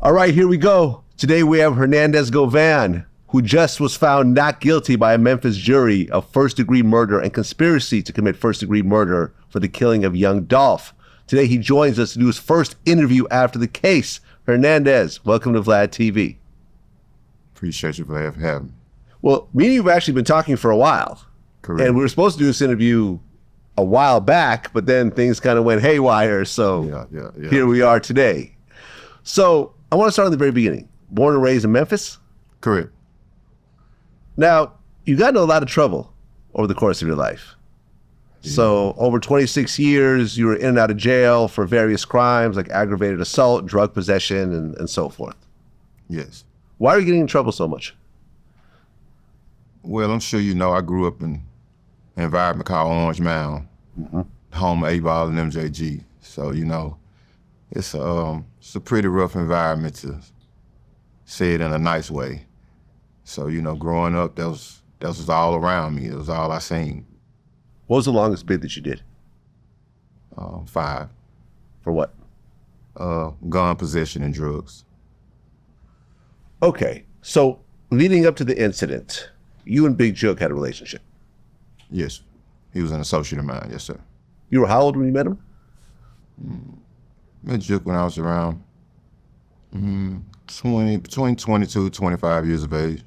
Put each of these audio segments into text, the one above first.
All right, here we go. Today we have Hernandez Govan, who just was found not guilty by a Memphis jury of first-degree murder and conspiracy to commit first-degree murder for the killing of Young Dolph. Today he joins us to do his first interview after the case. Hernandez, welcome to Vlad TV. Appreciate you for having me. Well, me and you have actually been talking for a while. Correct. And we were supposed to do this interview a while back, but then things kind of went haywire, so here we are today. So I want to start at the very beginning. Born and raised in Memphis? Correct. Now, you got into a lot of trouble over the course of your life. Yeah. So over 26 years, you were in and out of jail for various crimes like aggravated assault, drug possession, and so forth. Yes. Why are you getting in trouble so much? Well, I'm sure you know I grew up in an environment called Orange Mound, home of A-Ball and MJG. So, you know, it's a pretty rough environment to say it in a nice way. So, you know, growing up, that was all around me. It was all I seen. What was the longest bid that you did? 5. For what? Gun possession and drugs. Okay, so leading up to the incident, you and Big Jook had a relationship. Yes, he was an associate of mine, yes, sir. You were how old when you met him? Met Jook when I was around between 22, 25 years of age.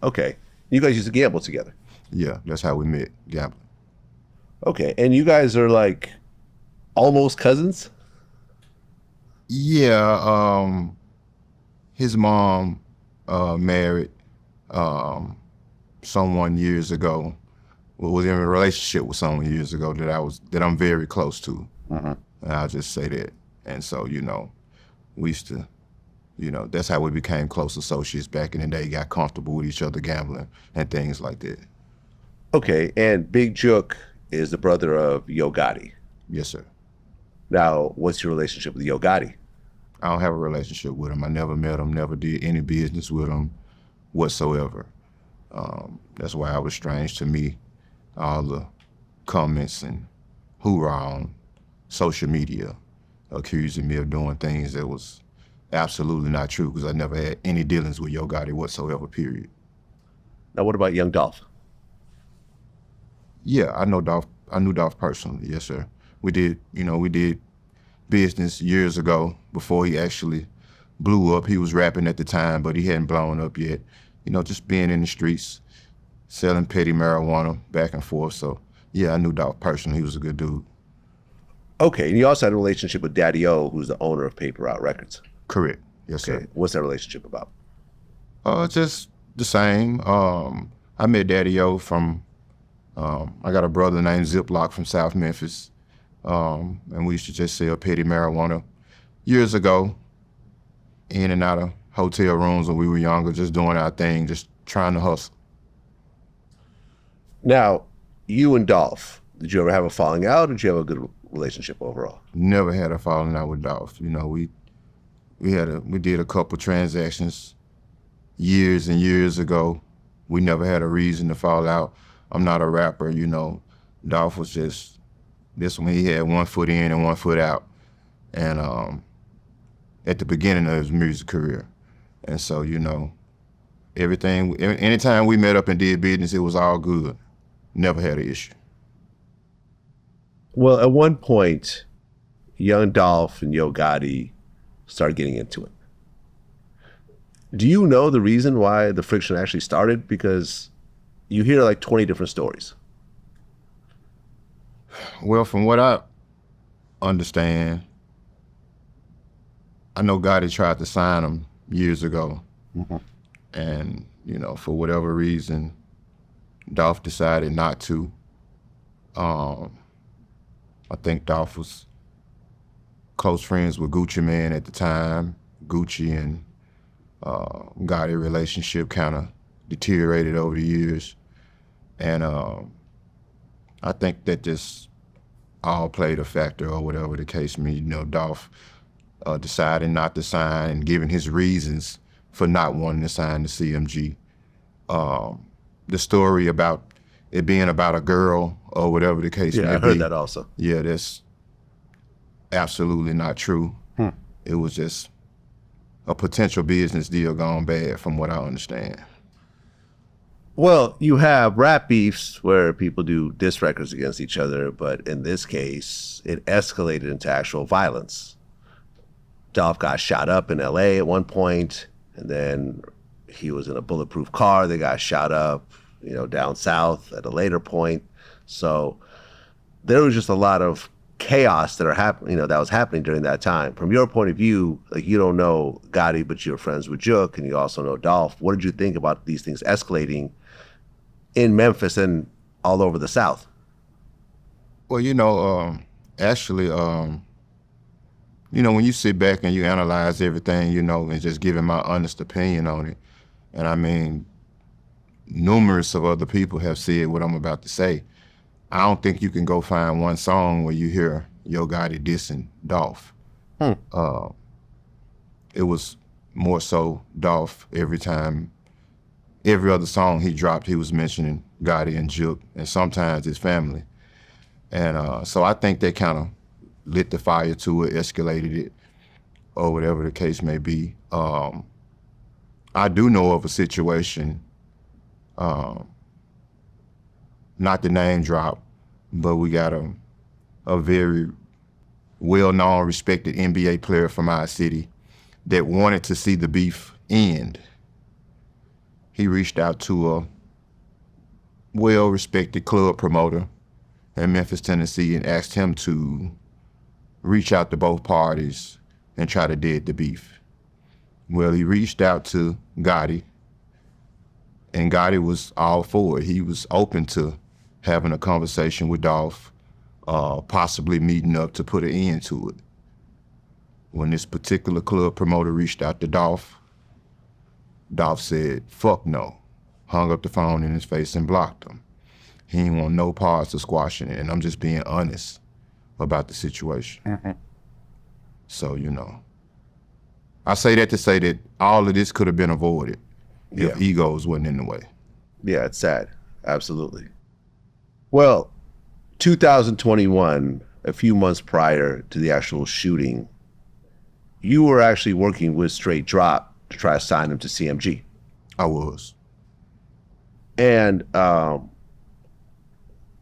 Okay, you guys used to gamble together? Yeah, that's how we met, gambling. Okay, and you guys are like almost cousins? Yeah, his mom married someone years ago, was in a relationship with someone years ago that I'm very close to. And I'll just say that. And so, you know, we used to, you know, that's how we became close associates back in the day, got comfortable with each other gambling and things like that. Okay, and Big Jook is the brother of Yo Gotti. Yes, sir. Now, what's your relationship with Yo Gotti? I don't have a relationship with him. I never met him, never did any business with him whatsoever. That's why it was strange to me, all the comments and hoorah on social media accusing me of doing things that was absolutely not true, because I never had any dealings with Yo Gotti whatsoever, period. Now, what about Young Dolph? Yeah, I knew Dolph personally, yes, sir. We did business years ago before he actually blew up. He was rapping at the time, but he hadn't blown up yet. You know, just being in the streets, selling petty marijuana back and forth. So, yeah, I knew Dolph personally. He was a good dude. Okay, and you also had a relationship with Daddy O, who's the owner of Paper Route Records. Correct, yes, sir. What's that relationship about? Just the same. I met Daddy O from, I got a brother named Ziploc from South Memphis. And we used to just sell petty marijuana years ago, in and out of hotel rooms when we were younger, just doing our thing, just trying to hustle. Now, You and Dolph, did you ever have a falling out, or did you have a good relationship overall? Never had a falling out with Dolph. You know, we did a couple transactions years and years ago. We never had a reason to fall out. I'm not a rapper, you know. Dolph was just, this one he had one foot in and one foot out. And at the beginning of his music career. And so, you know, anytime we met up and did business, it was all good. Never had an issue. Well, at one point, Young Dolph and Yo Gotti started getting into it. Do you know the reason why the friction actually started? Because you hear like 20 different stories. Well, from what I understand, I know Gotti tried to sign him years ago. And, you know, for whatever reason, Dolph decided not to. I think Dolph was close friends with Gucci Mane at the time. Gucci and Gotti relationship kind of deteriorated over the years. And I think that just all played a factor, or whatever the case may be. You know, Dolph deciding not to sign and giving his reasons for not wanting to sign the CMG. The story about it being about a girl or whatever the case may be. Yeah, I heard that also. Yeah, that's absolutely not true. It was just a potential business deal gone bad, from what I understand. Well, you have rap beefs where people do diss records against each other, but in this case, it escalated into actual violence. Dolph got shot up in LA at one point, and then he was in a bulletproof car. They got shot up, down south at a later point. So there was just a lot of chaos that was happening during that time. From your point of view, like, you don't know Gotti, but you're friends with Jook, and you also know Dolph. What did you think about these things escalating in Memphis and all over the South? Well, actually, when you sit back and you analyze everything, and just giving my honest opinion on it, and I mean, numerous of other people have said what I'm about to say. I don't think you can go find one song where you hear Yo Gotti dissing Dolph. It was more so Dolph every other song he dropped, he was mentioning Gotti and Jook, and sometimes his family. And so I think that kind of lit the fire to it, escalated it, or whatever the case may be. I do know of a situation, not the name drop, but we got a very well-known, respected NBA player from our city that wanted to see the beef end. He reached out to a well-respected club promoter in Memphis, Tennessee, and asked him to reach out to both parties and try to dead the beef. Well, he reached out to Gotti, and Gotti was all for it. He was open to having a conversation with Dolph, possibly meeting up to put an end to it. When this particular club promoter reached out to Dolph said, "Fuck no," hung up the phone in his face and blocked him. He didn't want no parts of squashing it, and I'm just being honest about the situation. Mm-hmm. So, I say that to say that all of this could have been avoided if egos wasn't in the way. Yeah, it's sad. Absolutely. Well, 2021, a few months prior to the actual shooting, you were actually working with Straight Drop to try to sign him to CMG. I was. And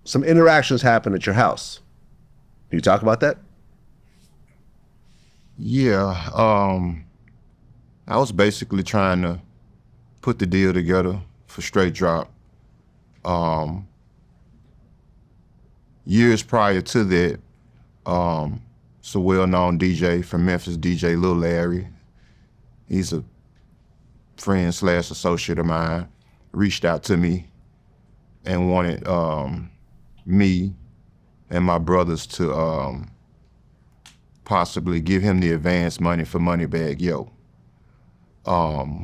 some interactions happened at your house. Can you talk about that? Yeah, I was basically trying to put the deal together for Straight Drop. Years prior to that, it's a well-known DJ from Memphis, DJ Lil Larry. He's a friend/associate of mine, reached out to me and wanted me and my brothers to possibly give him the advance money for Moneybag Yo.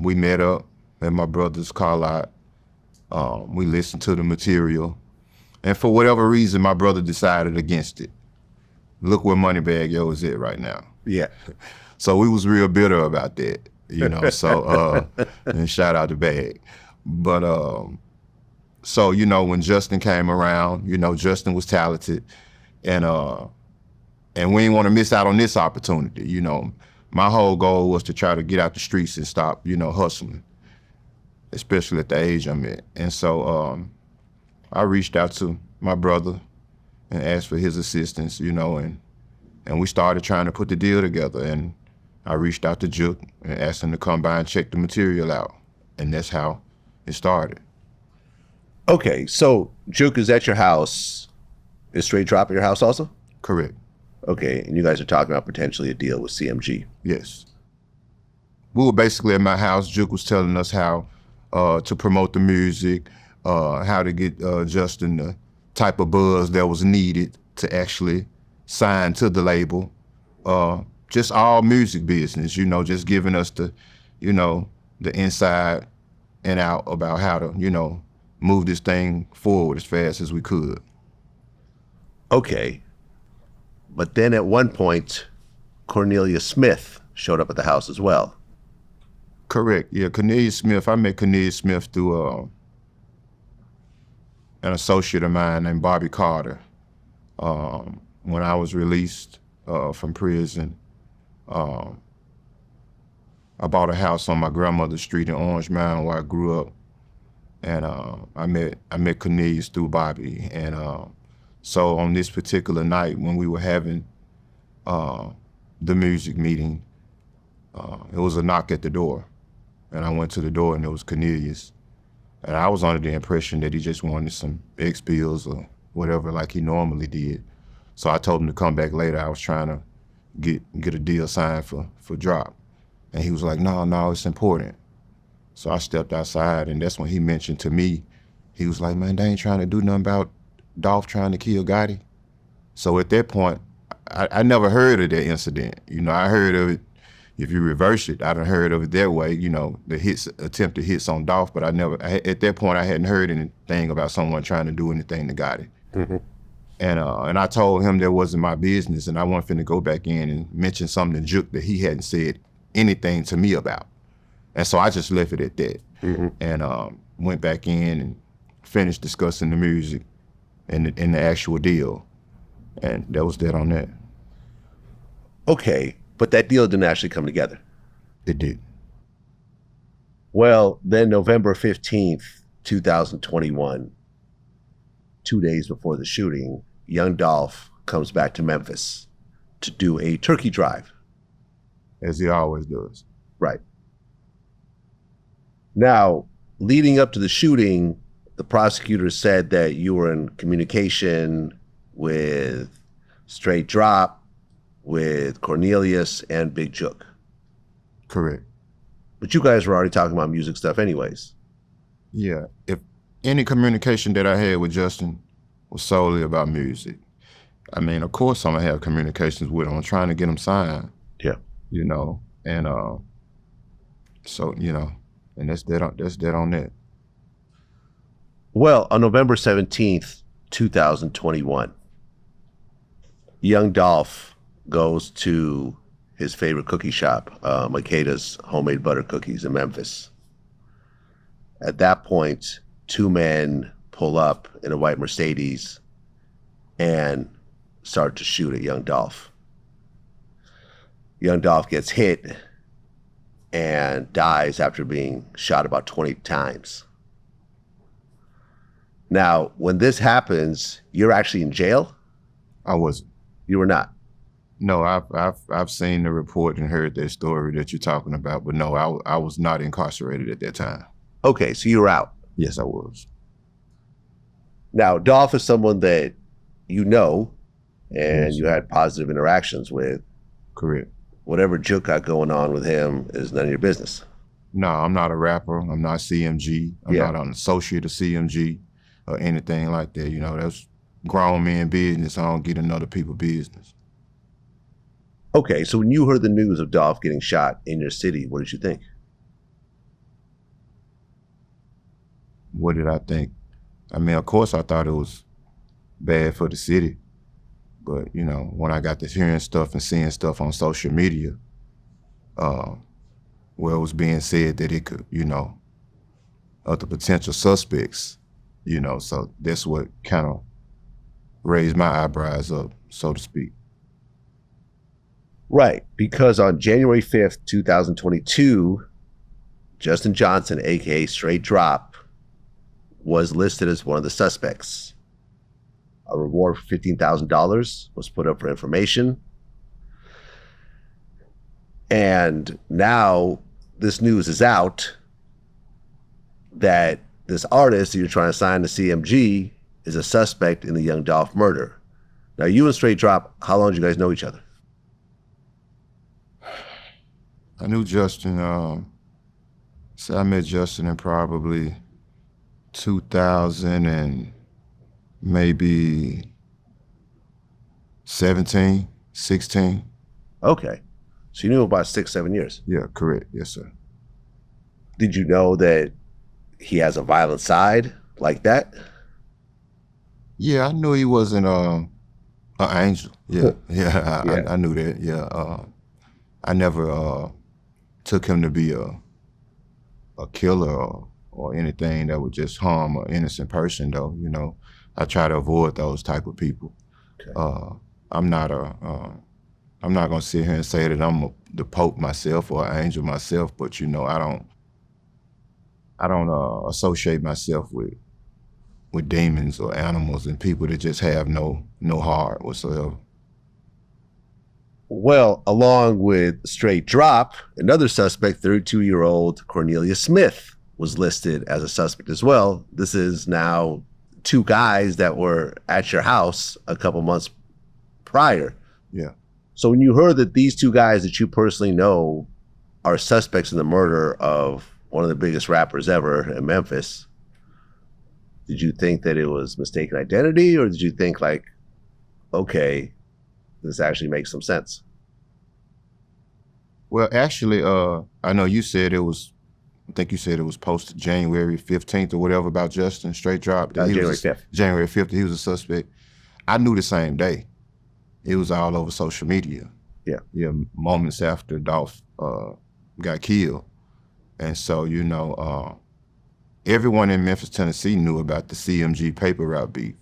We met up at my brother's car lot. We listened to the material. And for whatever reason, my brother decided against it. Look where Moneybag Yo is at right now. Yeah. So we was real bitter about that, so, and shout out to Bag. But, so, when Justin came around, Justin was talented, and we didn't want to miss out on this opportunity. My whole goal was to try to get out the streets and stop, hustling, especially at the age I'm at. And so I reached out to my brother and asked for his assistance, and we started trying to put the deal together. And I reached out to Jook and asked him to come by and check the material out. And that's how it started. Okay, so Jook is at your house. Is Straight Drop at your house also? Correct. Okay, and you guys are talking about potentially a deal with CMG. Yes. We were basically at my house. Jook was telling us how to promote the music, how to get Justin the type of buzz that was needed to actually sign to the label. Just all music business, just giving us the, the inside and out about how to, move this thing forward as fast as we could. Okay. But then at one point, Cornelius Smith showed up at the house as well. Correct. Yeah, Cornelius Smith. I met Cornelius Smith through an associate of mine named Bobby Carter. When I was released from prison, I I bought a house on my grandmother's street in Orange Mound where I grew up, and I met Cornelius through Bobby, and so on this particular night when we were having the music meeting, it was a knock at the door, and I went to the door and it was Cornelius, and I was under the impression that he just wanted some X bills or whatever like he normally did. So I told him to come back later. I was trying to get a deal signed for drop. And he was like, no, it's important. So I stepped outside, and that's when he mentioned to me, he was like, man, they ain't trying to do nothing about Dolph trying to kill Gotti. So at that point, I never heard of that incident. You know, I heard of it, if you reverse it, I done heard of it that way, you know, the attempted hits on Dolph, but at that point, I hadn't heard anything about someone trying to do anything to Gotti. Mm-hmm. And I told him that wasn't my business, and I wasn't finna go back in and mention something to Jook that he hadn't said anything to me about. And so I just left it at that. Mm-hmm. And went back in and finished discussing the music and the actual deal. And that was that on that. Okay, but that deal didn't actually come together. It did. Well, then November 15th, 2021, 2 days before the shooting, Young Dolph comes back to Memphis to do a turkey drive. As he always does. Right. Now, leading up to the shooting, the prosecutor said that you were in communication with Straight Drop, with Cornelius, and Big Jook. Correct. But you guys were already talking about music stuff anyways. Yeah. If any communication that I had with Justin was solely about music, I mean, of course I'm going to have communications with him. I'm trying to get him signed. Yeah. You know, and so, you know, and that's dead on that. Well, on November 17th, 2021, Young Dolph goes to his favorite cookie shop, Makeda's Homemade Butter Cookies in Memphis. At that point, two men pull up in a white Mercedes and start to shoot at Young Dolph. Young Dolph gets hit and dies after being shot about 20 times. Now, when this happens, you're actually in jail? I wasn't. You were not? No, I've seen the report and heard that story that you're talking about, but no, I was not incarcerated at that time. Okay, so you were out? Yes, I was. Now, Dolph is someone that you know and you had positive interactions with. Correct. Whatever Jook got going on with him is none of your business. No, I'm not a rapper. I'm not CMG. I'm not an associate of CMG or anything like that. You know, that's grown man business. I don't get in other people's business. Okay, so when you heard the news of Dolph getting shot in your city, what did you think? What did I think? I mean, of course I thought it was bad for the city. But, you know, when I got to hearing stuff and seeing stuff on social media, where it was being said that it could, you know, of the potential suspects, you know, so that's what kind of raised my eyebrows up, so to speak. Right, because on January 5th, 2022, Justin Johnson, aka Straight Drop, was listed as one of the suspects. A reward for $15,000 was put up for information. And now this news is out that this artist that you're trying to sign to CMG is a suspect in the Young Dolph murder. Now, you and Straight Drop, how long did you guys know each other? I knew Justin, so I met Justin in probably 2000 and maybe 17, 16. Okay. So you knew him about 6-7 years. Yeah, correct. Yes, sir. Did you know that he has a violent side like that? Yeah, I knew he wasn't an angel. Yeah, I knew that. Yeah, I never took him to be a killer or anything that would just harm an innocent person, though. You know, I try to avoid those type of people. Okay. I'm not a I'm not gonna sit here and say that I'm the Pope myself or an angel myself, but you know, I don't associate myself with demons or animals and people that just have no heart whatsoever. Well, along with Straight Drop, another suspect, 32-year-old Cornelius Smith, was listed as a suspect as well. This is now two guys that were at your house a couple months prior. Yeah. So when you heard that these two guys that you personally know are suspects in the murder of one of the biggest rappers ever in Memphis, did you think that it was mistaken identity, or did you think like, okay, this actually makes some sense? Well, actually, I know you said I think you said it was posted January 15th or whatever about Justin Straight Drop. January 5th. January 5th, he was a suspect. I knew the same day. It was all over social media. Yeah. Yeah, moments after Dolph got killed. And so, you know, everyone in Memphis, Tennessee knew about the CMG paper route beef.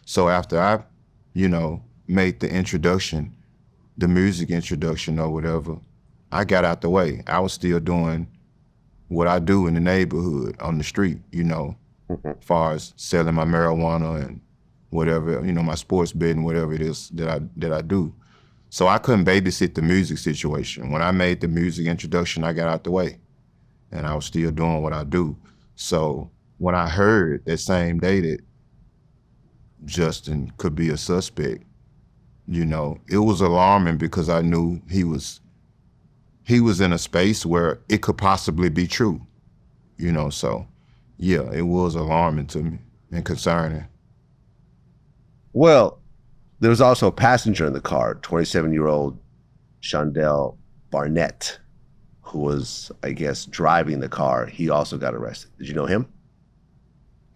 So after I, you know, made the introduction, the music introduction or whatever, I got out the way. I was still doing what I do in the neighborhood, on the street, you know, as far as selling my marijuana and whatever, you know, my sports betting, whatever it is that I do. So I couldn't babysit the music situation. When I made the music introduction, I got out the way and I was still doing what I do. So when I heard that same day that Justin could be a suspect, you know, it was alarming because I knew he was in a space where it could possibly be true, you know, so yeah, it was alarming to me and concerning. Well, there was also a passenger in the car, 27-year-old Shondell Barnett, who was, I guess, driving the car. He also got arrested. Did you know him?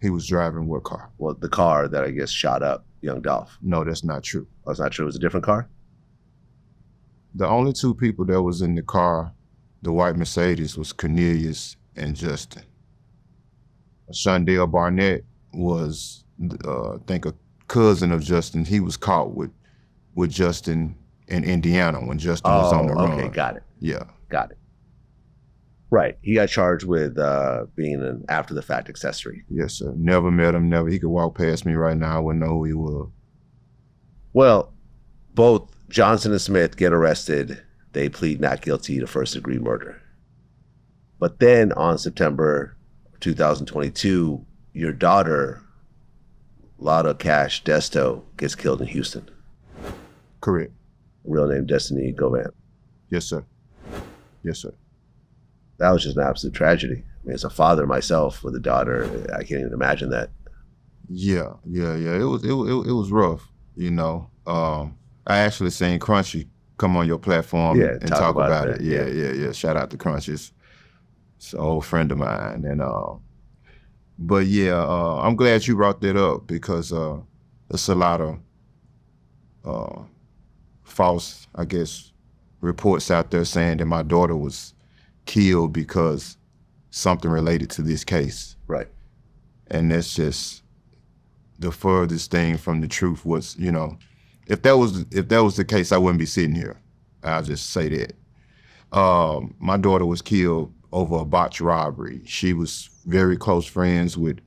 He was driving what car? Well, the car that I guess shot up Young Dolph. No, that's not true. Oh, it's not true. It was a different car? The only two people that was in the car, the white Mercedes, was Cornelius and Justin. Shondell Barnett was, I think, a cousin of Justin. He was caught with Justin in Indiana when Justin was on the run. Okay, got it. Yeah. Got it. Right. He got charged with being an after-the-fact accessory. Yes, sir. Never met him, never. He could walk past me right now. I wouldn't know who he was. Well, both Johnson and Smith get arrested. They plead not guilty to first-degree murder. But then on September 2022, your daughter, Lada Cash Desto, gets killed in Houston. Correct. Real name Destiny Govan. Yes, sir. Yes, sir. That was just an absolute tragedy. I mean, as a father myself with a daughter, I can't even imagine that. Yeah. It was rough, you know. I actually seen Crunchy come on your platform and talk about it. Yeah. Shout out to Crunchy. It's an old friend of mine. And but yeah, I'm glad you brought that up because there's a lot of false, I guess, reports out there saying that my daughter was killed because something related to this case. Right. And that's just the furthest thing from the truth. Was, you know, if that was the case, I wouldn't be sitting here. I'll just say that. My daughter was killed over a botched robbery. She was very close friends with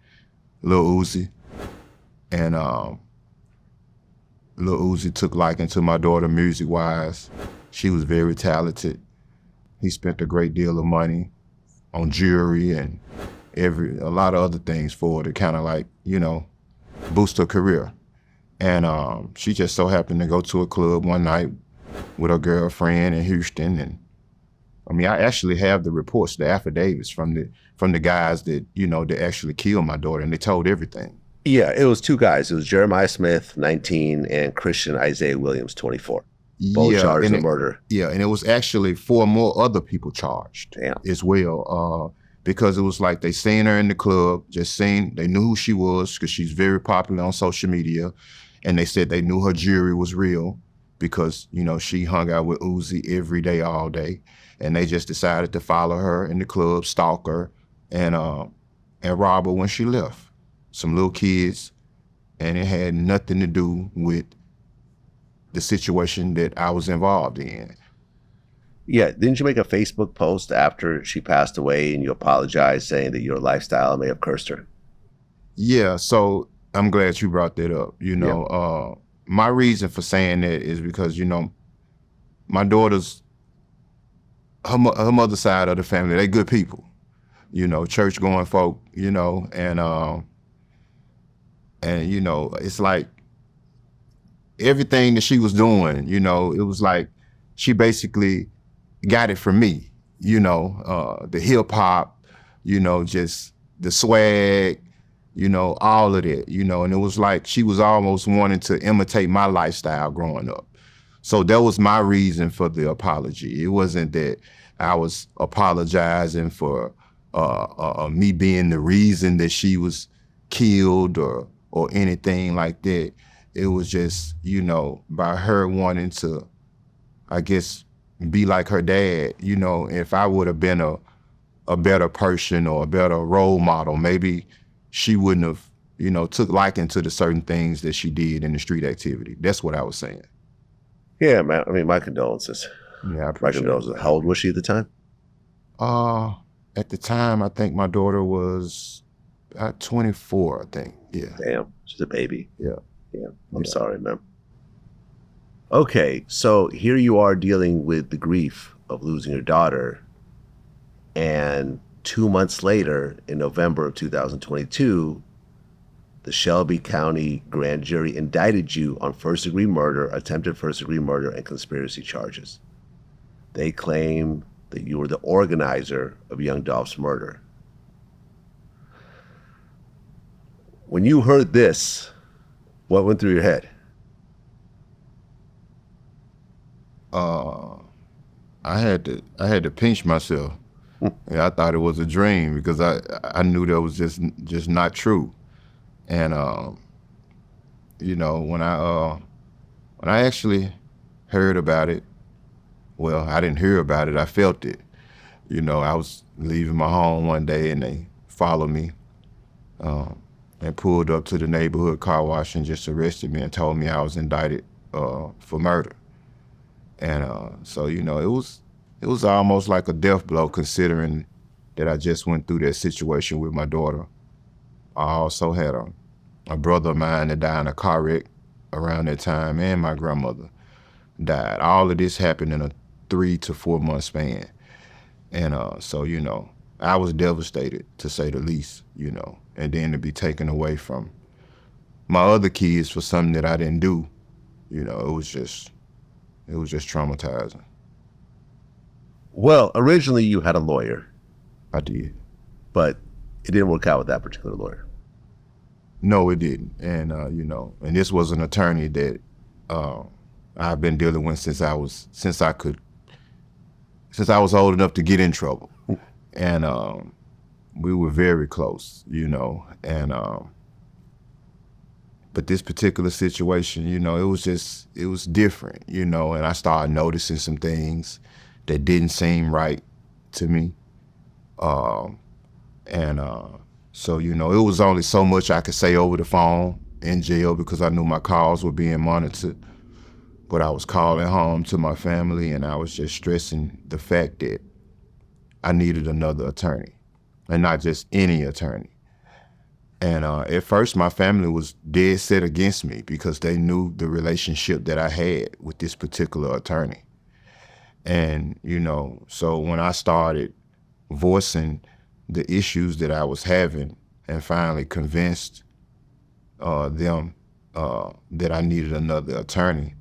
Lil Uzi, and Lil Uzi took liking to my daughter music-wise. She was very talented. He spent a great deal of money on jewelry and a lot of other things for her to kind of like, you know, boost her career. And she just so happened to go to a club one night with her girlfriend in Houston. And I mean, I actually have the reports, the affidavits from the guys that, you know, that actually killed my daughter, and they told everything. Yeah, it was two guys. It was Jeremiah Smith, 19, and Christian Isaiah Williams, 24. Both charged with murder. Yeah, and it was actually 4 more other people charged as well. Because it was like they seen her in the club, they knew who she was because she's very popular on social media. And they said they knew her jewelry was real because, you know, she hung out with Uzi every day, all day. And they just decided to follow her in the club, stalk her, and rob her when she left. Some little kids, and it had nothing to do with the situation that I was involved in. Yeah, didn't you make a Facebook post after she passed away and you apologized saying that your lifestyle may have cursed her? Yeah, so I'm glad you brought that up. My reason for saying that is because, my daughter's, her mother's side of the family, they good people, church going folk, it's like everything that she was doing, it was like she basically got it from me, the hip hop, just the swag, all of that, and it was like she was almost wanting to imitate my lifestyle growing up. So that was my reason for the apology. It wasn't that I was apologizing for me being the reason that she was killed or anything like that. It was just, by her wanting to, I guess, be like her dad. If I would have been a better person or a better role model, maybe she wouldn't have, took liking to the certain things that she did in the street activity. That's what I was saying. Yeah, man. I mean, my condolences. Yeah, I My appreciate condolences. it. How old was she at the time? At the time, I think my daughter was 24, I think. Yeah. Damn, she's a baby. Yeah. Yeah, I'm sorry, man. Okay, so here you are dealing with the grief of losing your daughter, and 2 months later, in November of 2022, the Shelby County grand jury indicted you on first-degree murder, attempted first-degree murder, and conspiracy charges. They claim that you were the organizer of Young Dolph's murder. When you heard this, what went through your head? I had to pinch myself. Yeah, I thought it was a dream because I knew that was just not true. And when I actually heard about it, well, I didn't hear about it, I felt it. I was leaving my home one day and they followed me and pulled up to the neighborhood car wash and just arrested me and told me I was indicted for murder. And so, it was almost like a death blow considering that I just went through that situation with my daughter. I also had a brother of mine that died in a car wreck around that time, and my grandmother died. All of this happened in a 3 to 4 month span. And so, I was devastated, to say the least, and then to be taken away from my other kids for something that I didn't do, it was just traumatizing. Well, originally you had a lawyer, I did. but it didn't work out with that particular lawyer. No, it didn't. And, and this was an attorney that I've been dealing with since I was old enough to get in trouble. And we were very close, and but this particular situation, it was different, and I started noticing some things that didn't seem right to me. So, it was only so much I could say over the phone in jail because I knew my calls were being monitored. But I was calling home to my family and I was just stressing the fact that I needed another attorney, and not just any attorney. And at first my family was dead set against me because they knew the relationship that I had with this particular attorney. And, so when I started voicing the issues that I was having and finally convinced them that I needed another attorney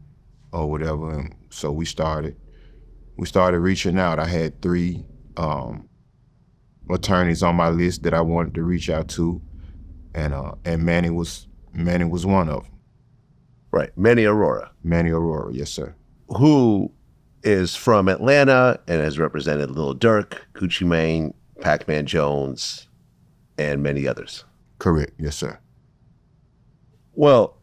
or whatever, and so we started reaching out. I had 3 attorneys on my list that I wanted to reach out to, and Manny was one of them. Right, Manny Aurora. Manny Aurora, yes, sir. Who is from Atlanta and has represented Lil Durk, Gucci Mane, Pac-Man Jones, and many others. Correct, yes, sir. Well,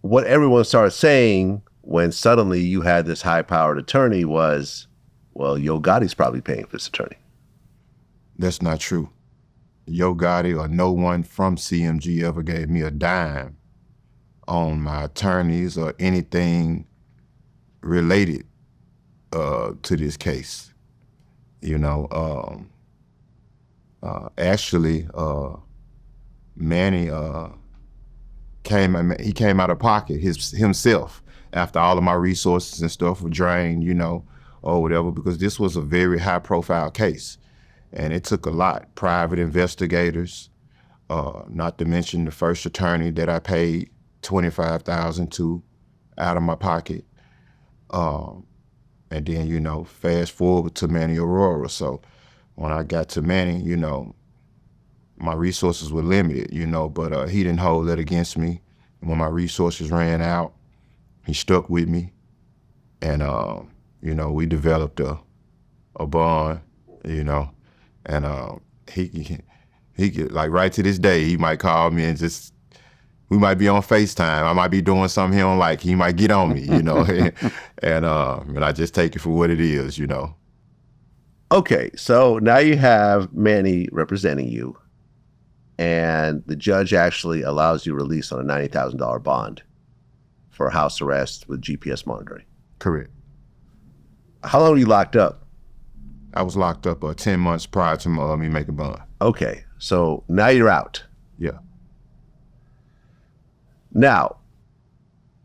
what everyone started saying when suddenly you had this high-powered attorney was, well, Yo Gotti's probably paying for this attorney. That's not true. Yo Gotti or no one from CMG ever gave me a dime on my attorneys or anything related to this case. You know, actually, Manny came out of pocket himself after all of my resources and stuff were drained, you know, or whatever, because this was a very high profile case. And it took a lot. Private investigators, not to mention the first attorney that I paid $25,000 to out of my pocket. And then, you know, fast forward to Manny Aurora. So when I got to Manny, you know, my resources were limited, you know, but he didn't hold that against me. And when my resources ran out, he stuck with me. And, you know, we developed a bond, you know, and he could, like, right to this day, he might call me and just, we might be on FaceTime. I might be doing something he don't like. He might get on me, you know, and I just take it for what it is, you know. Okay, so now you have Manny representing you, and the judge actually allows you release on a $90,000 bond for house arrest with GPS monitoring. Correct. How long were you locked up? I was locked up 10 months prior to me making bond. Okay, so now you're out. Yeah. Now,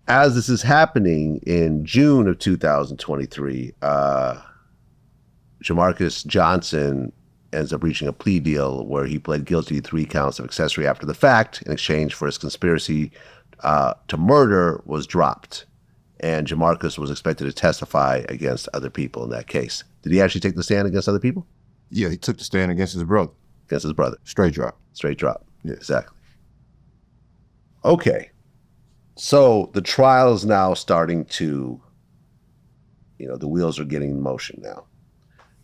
as this is happening in June of 2023, Jamarcus Johnson ends up reaching a plea deal where he pled guilty to 3 counts of accessory after the fact in exchange for his conspiracy to murder was dropped. And Jamarcus was expected to testify against other people in that case. Did he actually take the stand against other people? Yeah, he took the stand against his brother. Against his brother. Straight drop. Straight drop. Yeah. Exactly. Okay. So the trial is now starting to, you know, the wheels are getting in motion now.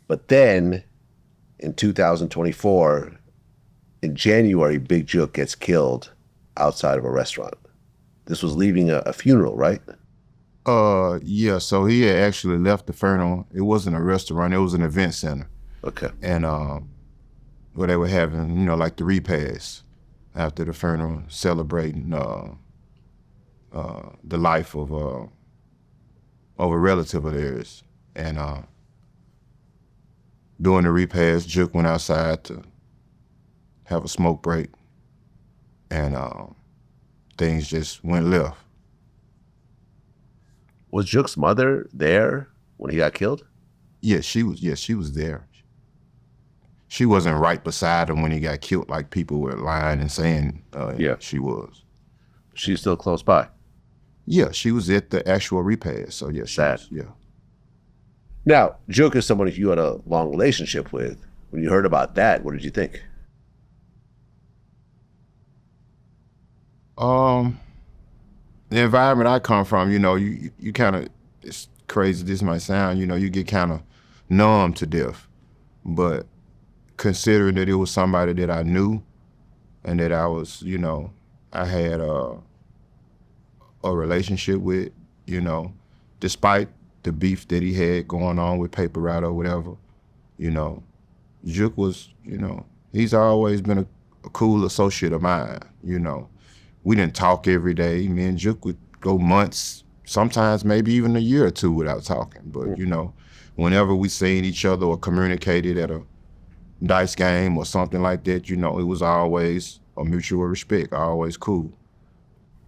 But then in 2024, in January, Big Jook gets killed outside of a restaurant. This was leaving a funeral, right? Yeah, so he had actually left the funeral. It wasn't a restaurant, it was an event center. Okay. And where they were having, you know, like the repast after the funeral, celebrating the life of a relative of theirs. And during the repast, Jook went outside to have a smoke break, and things just went left. Was Jook's mother there when he got killed? Yeah, she was there. She wasn't right beside him when he got killed, like people were lying and saying she was. She's still close by. Yeah, she was at the actual repast, so yeah. Sad. Yeah. Now, Jook is someone you had a long relationship with. When you heard about that, what did you think? The environment I come from, you know, you kind of, it's crazy this might sound, you know, you get kind of numb to death. But considering that it was somebody that I knew and that I was, you know, I had a relationship with, you know, despite the beef that he had going on with Paper Route or whatever, you know, Jook was, you know, he's always been a cool associate of mine, you know. We didn't talk every day. Me and Jook would go months, sometimes maybe even a year or two without talking. But, you know, whenever we seen each other or communicated at a dice game or something like that, you know, it was always a mutual respect, always cool.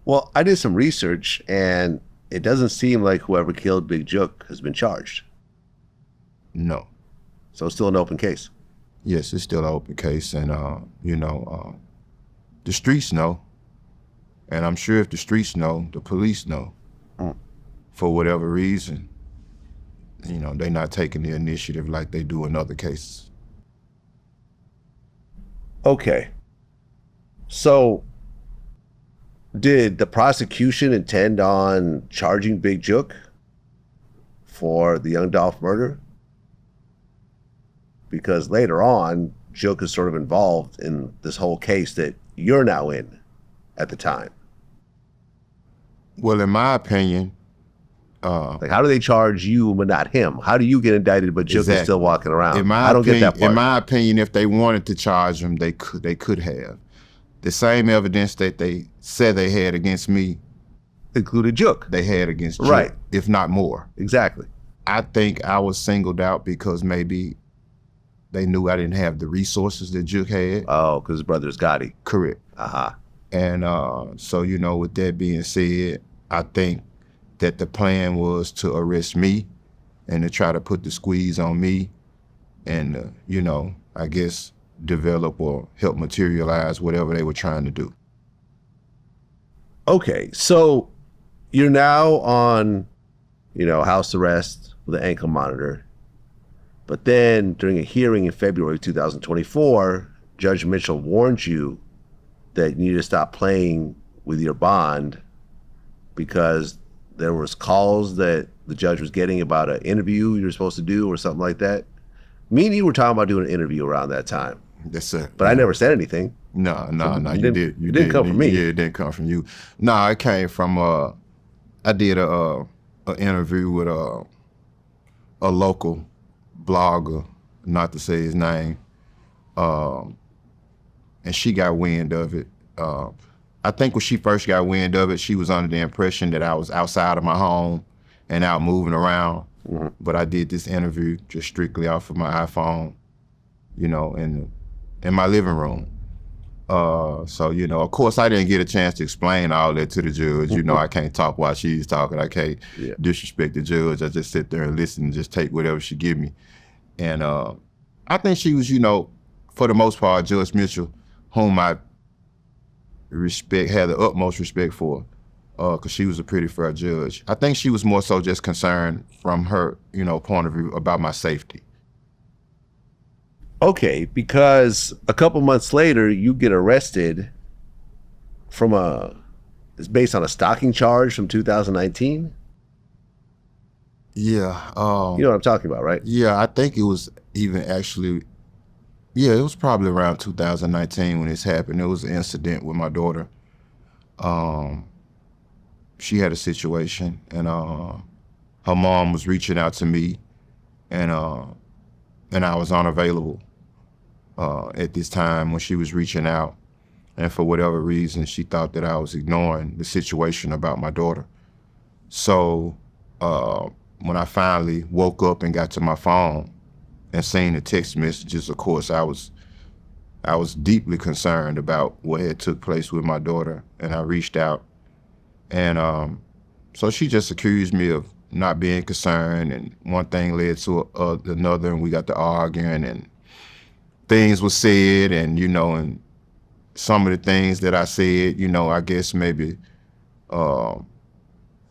Well, I did some research, and it doesn't seem like whoever killed Big Jook has been charged. No. So it's still an open case? Yes, it's still an open case, and, you know, the streets know. And I'm sure if the streets know, the police know. For whatever reason, you know, they're not taking the initiative like they do in other cases. Okay. So did the prosecution intend on charging Big Jook for the Young Dolph murder? Because later on, Jook is sort of involved in this whole case that you're now in at the time. Well, in my opinion, like, how do they charge you but not him? How do you get indicted but Jook is still walking around? I don't get that part. In my opinion, if they wanted to charge him, they could have. The same evidence that they said they had against me, included Jook. they had against Jook, Right. if not more. Exactly. I think I was singled out because maybe they knew I didn't have the resources that Jook had. Oh, because his brother's Gotti. Correct. Uh-huh. And so, with that being said, I think that the plan was to arrest me and to try to put the squeeze on me and, I guess develop or help materialize whatever they were trying to do. Okay, so you're now on, house arrest with an ankle monitor. But then during a hearing in February 2024, Judge Mitchell warned you that you need to stop playing with your bond because there was calls that the judge was getting about an interview you were supposed to do or something like that. Me and you were talking about doing an interview around that time. Yes, sir. But I never said anything. No, You you didn't- did. it didn't come from me. Yeah, it didn't come from you. No, it came from, I did a interview with a local blogger, not to say his name, and she got wind of it. I think when she first got wind of it, she was under the impression that I was outside of my home and out moving around. Mm-hmm. But I did this interview just strictly off of my iPhone, in my living room. So, of course, I didn't get a chance to explain all that to the judge. I can't talk while she's talking. I can't disrespect the judge. I just sit there and listen and just take whatever she give me. And I think she was, for the most part, Judge Mitchell, whom I had the utmost respect for, because she was a pretty fair judge. I think she was more so just concerned from her, point of view about my safety. Okay, because a couple months later, you get arrested it's based on a stalking charge from 2019. Yeah. You know what I'm talking about, right? Yeah, I think it was even actually, it was probably around 2019 when this happened. It was an incident with my daughter. She had a situation, and her mom was reaching out to me, and I was unavailable at this time when she was reaching out. And for whatever reason, she thought that I was ignoring the situation about my daughter. So when I finally woke up and got to my phone and seen the text messages, of course, I was deeply concerned about what had took place with my daughter, and I reached out. And so she just accused me of not being concerned, and one thing led to another, and we got to arguing, and things were said, and and some of the things that I said, I guess maybe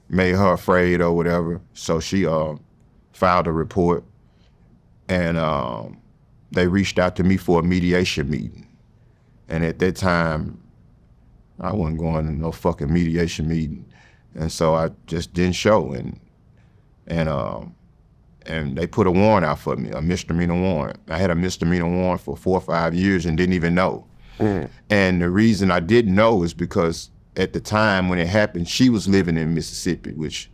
made her afraid or whatever. So she filed a report, and they reached out to me for a mediation meeting. And at that time, I wasn't going to no fucking mediation meeting. And so I just didn't show, and they put a warrant out for me, a misdemeanor warrant. I had a misdemeanor warrant for 4 or 5 years and didn't even know. And the reason I didn't know is because at the time when it happened, she was living in Mississippi, which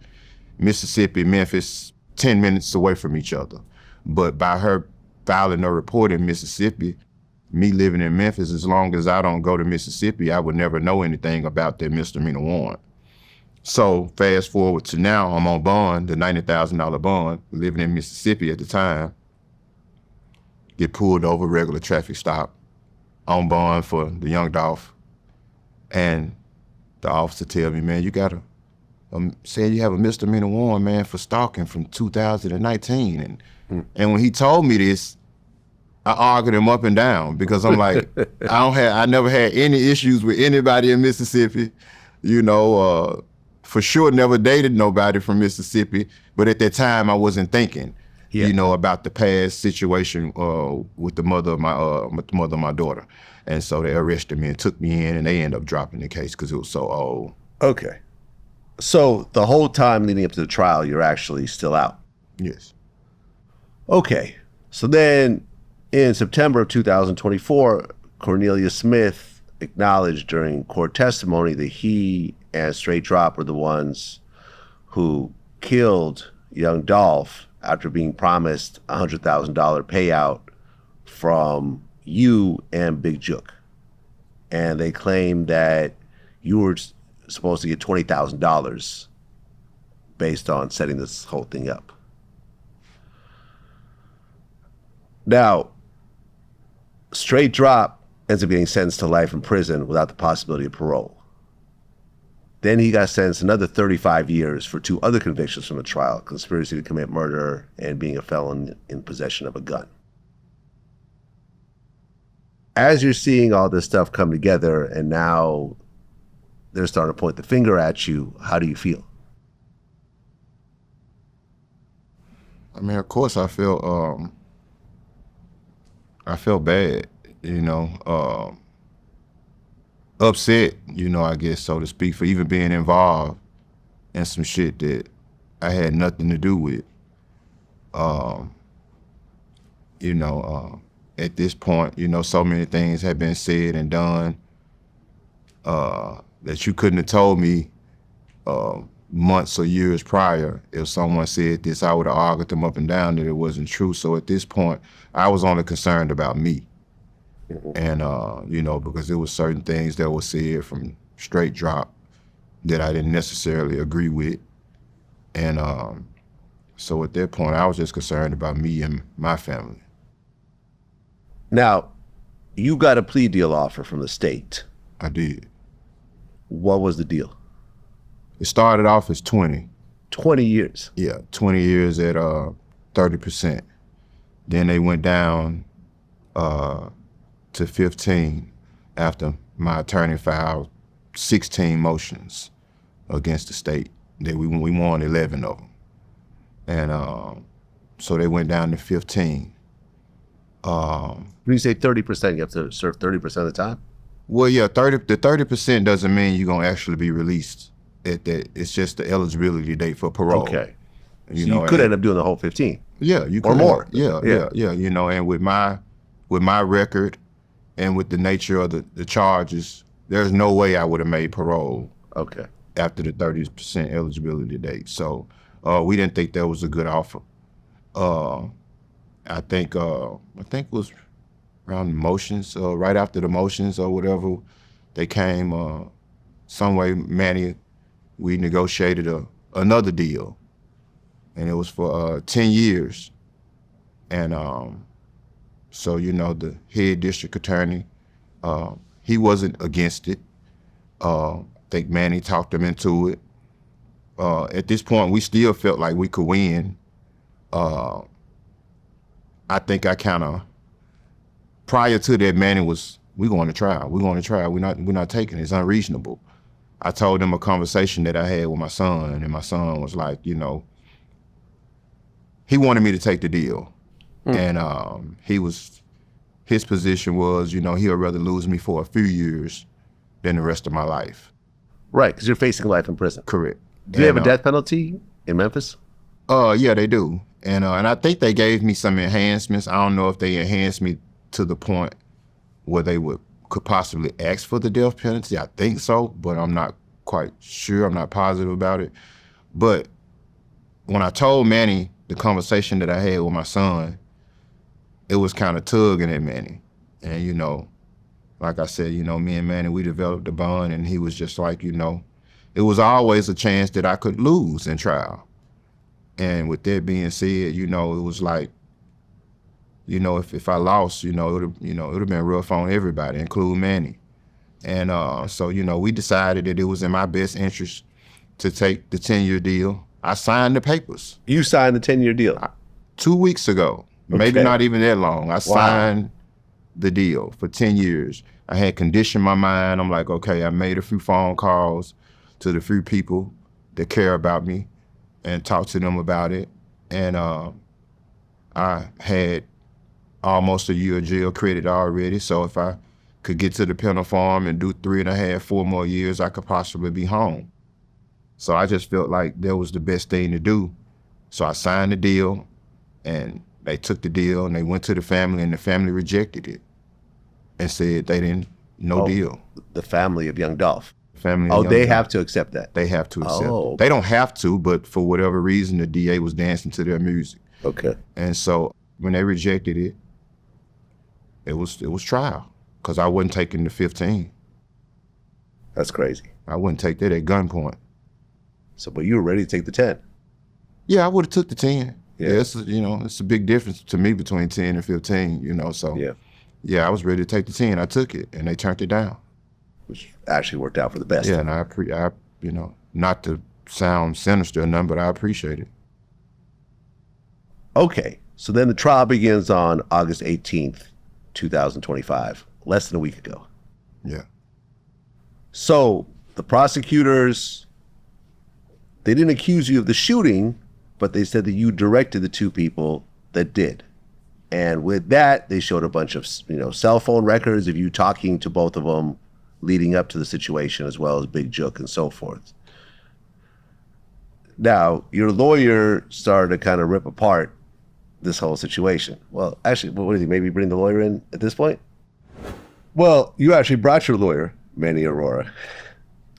Mississippi, Memphis, 10 minutes away from each other. But by her filing a report in Mississippi, me living in Memphis, as long as I don't go to Mississippi, I would never know anything about that misdemeanor warrant. So fast forward to now, I'm on bond, the $90,000 bond, living in Mississippi at the time, get pulled over, regular traffic stop, on bond for the Young Dolph. And the officer tell me, man, you got saying you have a misdemeanor warrant, man, for stalking from 2019. And when he told me this, I argued him up and down because I'm like, I never had any issues with anybody in Mississippi, for sure never dated nobody from Mississippi, but at that time I wasn't thinking, about the past situation with the mother of my daughter. And so they arrested me and took me in, and they ended up dropping the case because it was so old. Okay. So the whole time leading up to the trial, you're actually still out. Yes. Okay. So then in September of 2024, Cornelius Smith acknowledged during court testimony that he and Straight Drop were the ones who killed Young Dolph after being promised a $100,000 payout from you and Big Jook. And they claimed that you were supposed to get $20,000 based on setting this whole thing up. Now, straight drop ends up getting sentenced to life in prison without the possibility of parole. Then he got sentenced another 35 years for 2 other convictions from the trial: conspiracy to commit murder and being a felon in possession of a gun. As you're seeing all this stuff come together and now they're starting to point the finger at you, how do you feel? I mean, of course I feel bad, upset, I guess, so to speak, for even being involved in some shit that I had nothing to do with. At this point, so many things have been said and done that you couldn't have told me months or years prior. If someone said this, I would have argued them up and down that it wasn't true. So at this point, I was only concerned about me. And, because there was certain things that were said from straight drop that I didn't necessarily agree with. And so at that point, I was just concerned about me and my family. Now, you got a plea deal offer from the state. I did. What was the deal? It started off as 20. 20 years? Yeah, 20 years at 30%. Then they went down to 15 after my attorney filed 16 motions against the state. That we won 11 of them. And so they went down to 15. When you say 30%, you have to serve 30% of the time? Well, yeah, the 30% doesn't mean you're gonna actually be released. It's just the eligibility date for parole. Okay. So you could end up doing the whole 15. Yeah, you could. Or more. Yeah. And with my record and with the nature of the charges, there's no way I would have made parole. Okay. After the 30% eligibility date. So we didn't think that was a good offer. I think it was around the motions, right after the motions or whatever, they came some way, Manny, we negotiated another deal, and it was for 10 years. And so, the head district attorney, he wasn't against it. I think Manny talked him into it. At this point, we still felt like we could win. I think I kind of, prior to that, Manny was, we're going to trial. We're not taking it. It's unreasonable. I told him a conversation that I had with my son, and my son was like, he wanted me to take the deal. And his position was, he'd rather lose me for a few years than the rest of my life. Right, because you're facing life in prison. Correct. Do they have a death penalty in Memphis? Yeah, they do. And I think they gave me some enhancements. I don't know if they enhanced me to the point where they could possibly ask for the death penalty. I think so, but I'm not quite sure. I'm not positive about it. But when I told Manny the conversation that I had with my son, it was kind of tugging at Manny. And, like I said, me and Manny, we developed a bond, and he was just like, it was always a chance that I could lose in trial. And with that being said, it was like, if I lost, it would have been rough on everybody, including Manny. And so, we decided that it was in my best interest to take the 10-year deal. I signed the papers. You signed the 10-year deal? 2 weeks ago, maybe not even that long. I signed the deal for 10 years. I had conditioned my mind. I'm like, okay, I made a few phone calls to the few people that care about me and talked to them about it. And I had almost a year of jail credit already. So if I could get to the penal farm and do 3.5, 4 more years, I could possibly be home. So I just felt like that was the best thing to do. So I signed the deal, and they took the deal, and they went to the family, and the family rejected it and said they didn't, no deal. The family of Young Dolph. Family. Oh, they have to accept that. They have to accept it. They don't have to, but for whatever reason, the DA was dancing to their music. Okay. And so when they rejected it, it was trial, because I wasn't taking the 15. That's crazy. I wouldn't take that at gunpoint. So, but you were ready to take the 10. Yeah, I would have took the 10. Yeah. Yeah, it's a big difference to me between 10 and 15, so. Yeah, I was ready to take the 10. I took it, and they turned it down. Which actually worked out for the best. Yeah, and I not to sound sinister or nothing, but I appreciate it. Okay, so then the trial begins on August 18th, 2025, less than a week ago. Yeah. So the prosecutors, they didn't accuse you of the shooting, but they said that you directed the two people that did. And with that, they showed a bunch of, cell phone records of you talking to both of them leading up to the situation, as well as Big Jook and so forth. Now, your lawyer started to kind of rip apart this whole situation. Well, actually, what is he? Maybe bring the lawyer in at this point? Well, you actually brought your lawyer, Manny Aurora,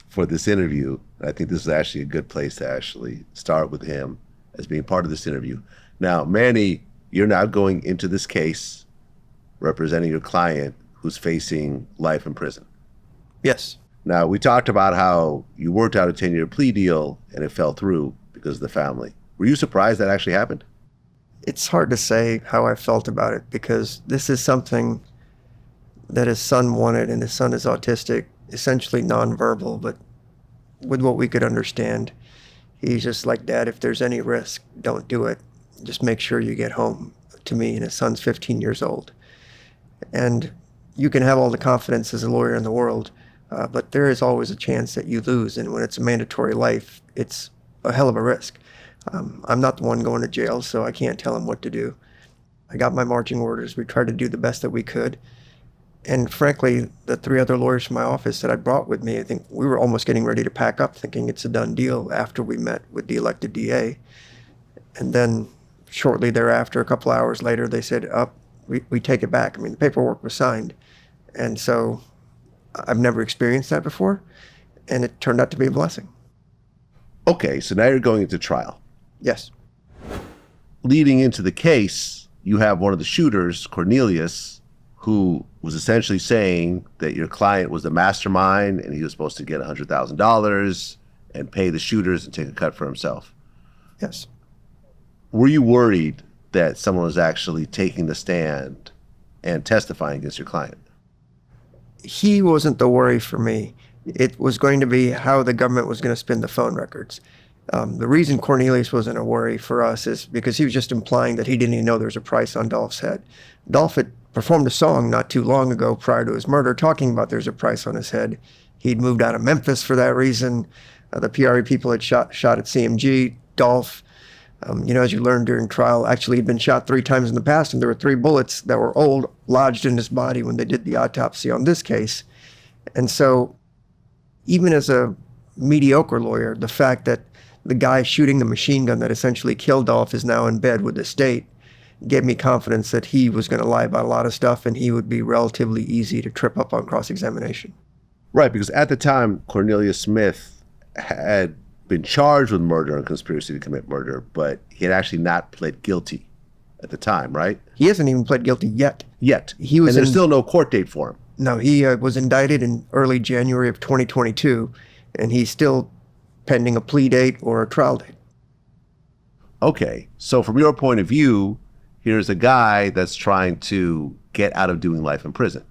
for this interview. I think this is actually a good place to actually start with him as being part of this interview. Now, Manny, you're now going into this case representing your client who's facing life in prison. Yes. Now, we talked about how you worked out a 10-year plea deal and it fell through because of the family. Were you surprised that actually happened? It's hard to say how I felt about it because this is something that his son wanted, and his son is autistic, essentially nonverbal, but with what we could understand. He's just like, Dad, if there's any risk, don't do it. Just make sure you get home to me. And his son's 15 years old. And you can have all the confidence as a lawyer in the world, but there is always a chance that you lose. And when it's a mandatory life, it's a hell of a risk. I'm not the one going to jail, so I can't tell him what to do. I got my marching orders. We tried to do the best that we could. And frankly, the three other lawyers from my office that I brought with me, I think we were almost getting ready to pack up, thinking it's a done deal after we met with the elected DA. And then shortly thereafter, a couple hours later, they said, we take it back. I mean, the paperwork was signed. And so I've never experienced that before. And it turned out to be a blessing. Okay, so now you're going into trial. Yes. Leading into the case, you have one of the shooters, Cornelius, who was essentially saying that your client was the mastermind and he was supposed to get $100,000 and pay the shooters and take a cut for himself. Yes. Were you worried that someone was actually taking the stand and testifying against your client? He wasn't the worry for me. It was going to be how the government was going to spin the phone records. The reason Cornelius wasn't a worry for us is because he was just implying that he didn't even know there was a price on Dolph's head. Dolph had performed a song not too long ago prior to his murder talking about there's a price on his head. He'd moved out of Memphis for that reason. The PRE people had shot at CMG. Dolph, as you learned during trial, actually had been shot 3 times in the past, and there were 3 bullets that were old lodged in his body when they did the autopsy on this case. And so even as a mediocre lawyer, the fact that the guy shooting the machine gun that essentially killed Dolph is now in bed with the state gave me confidence that he was going to lie about a lot of stuff and he would be relatively easy to trip up on cross-examination. Right, because at the time, Cornelius Smith had been charged with murder and conspiracy to commit murder, but he had actually not pled guilty at the time, right? He hasn't even pled guilty yet. And there's still no court date for him. No, he was indicted in early January of 2022, and he's still pending a plea date or a trial date. Okay, so from your point of view, here's a guy that's trying to get out of doing life in prison.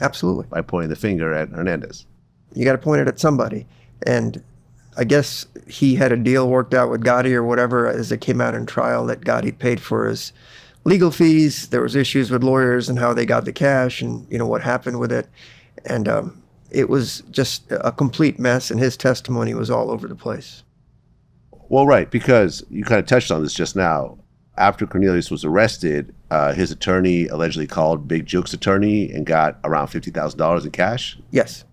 Absolutely. By pointing the finger at Hernandez. You got to point it at somebody. And I guess he had a deal worked out with Gotti or whatever as it came out in trial that Gotti paid for his legal fees. There was issues with lawyers and how they got the cash and, what happened with it. And it was just a complete mess, and his testimony was all over the place. Well, right, because you kind of touched on this just now. After Cornelius was arrested, his attorney allegedly called Big Jook's attorney and got around $50,000 in cash? Yes.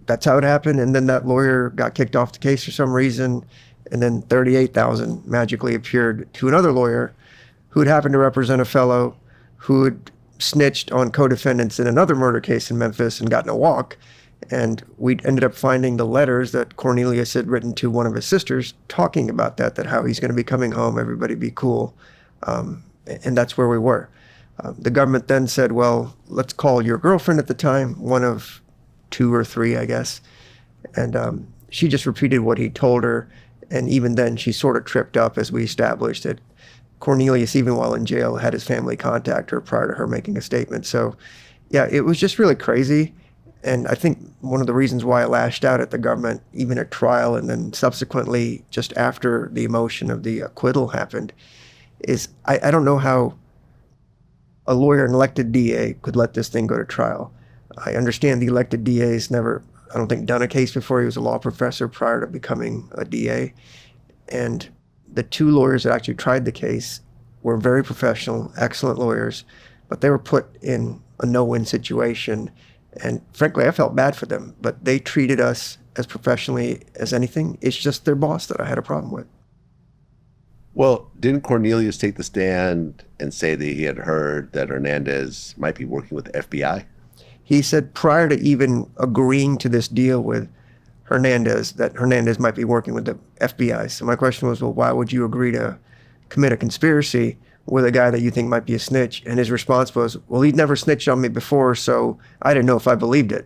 That's how it happened. And then that lawyer got kicked off the case for some reason. And then $38,000 magically appeared to another lawyer who'd happened to represent a fellow who had snitched on co-defendants in another murder case in Memphis and gotten a walk. And we ended up finding the letters that Cornelius had written to one of his sisters talking about that how he's going to be coming home, everybody be cool. And that's where we were. The government then said, well, let's call your girlfriend at the time, one of 2 or 3, I guess. And she just repeated what he told her. And even then, she sort of tripped up, as we established that Cornelius, even while in jail, had his family contact her prior to her making a statement. So, yeah, it was just really crazy. And I think one of the reasons why I lashed out at the government, even at trial and then subsequently just after the emotion of the acquittal happened, is I don't know how a lawyer, an elected DA, could let this thing go to trial. I understand the elected DA's never, I don't think, done a case before. He was a law professor prior to becoming a DA. And the 2 lawyers that actually tried the case were very professional, excellent lawyers, but they were put in a no-win situation. And frankly, I felt bad for them, but they treated us as professionally as anything. It's just their boss that I had a problem with. Well, didn't Cornelius take the stand and say that he had heard that Hernandez might be working with the FBI? He said prior to even agreeing to this deal with Hernandez, that Hernandez might be working with the FBI. So my question was, well, why would you agree to commit a conspiracy with a guy that you think might be a snitch? And his response was, well, he'd never snitched on me before, so I didn't know if I believed it.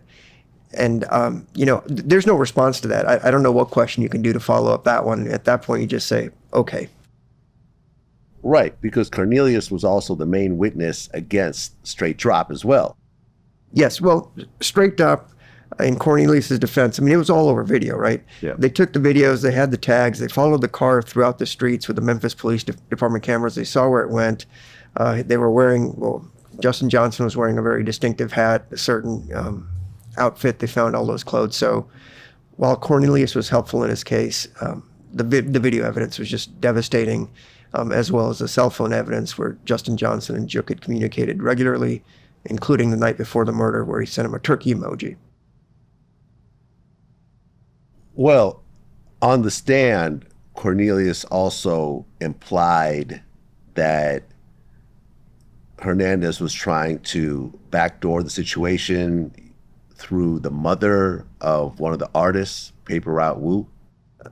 And, there's no response to that. I don't know what question you can do to follow up that one. At that point, you just say, okay. Right, because Cornelius was also the main witness against Straight Drop as well. Yes, well, Straight Drop, in Cornelius's defense, I mean, it was all over video, right? Yeah. They took the videos, they had the tags, they followed the car throughout the streets with the Memphis Police Department cameras. They saw where it went. They were wearing, Justin Johnson was wearing a very distinctive hat, a certain outfit. They found all those clothes. So while Cornelius was helpful in his case, the video evidence was just devastating, as well as the cell phone evidence where Justin Johnson and Jook had communicated regularly, including the night before the murder where he sent him a turkey emoji. Well, on the stand, Cornelius also implied that Hernandez was trying to backdoor the situation through the mother of one of the artists, Paper Route Wu.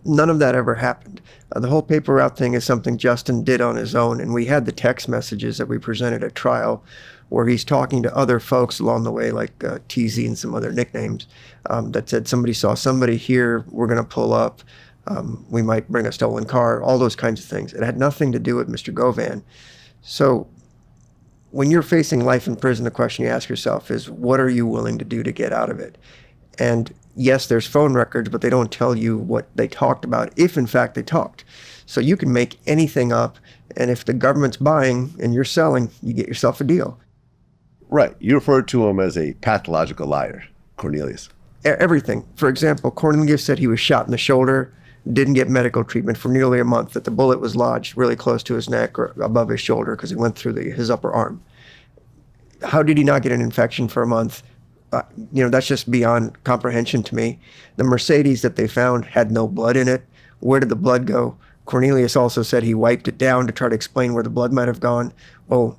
None of that ever happened. The whole paper route thing is something Justin did on his own, and we had the text messages that we presented at trial where he's talking to other folks along the way, like TZ and some other nicknames, that said somebody saw somebody here, we're going to pull up, we might bring a stolen car, all those kinds of things. It had nothing to do with Mr. Govan. So when you're facing life in prison, the question you ask yourself is, what are you willing to do to get out of it? And yes, there's phone records, but they don't tell you what they talked about, if in fact they talked. So you can make anything up, and if the government's buying and you're selling, you get yourself a deal. Right. You referred to him as a pathological liar, Cornelius. Everything. For example, Cornelius said he was shot in the shoulder, didn't get medical treatment for nearly a month, that the bullet was lodged really close to his neck or above his shoulder because it went through his upper arm. How did he not get an infection for a month? That's just beyond comprehension to me. The Mercedes that they found had no blood in it. Where did the blood go? Cornelius also said he wiped it down to try to explain where the blood might have gone. Well,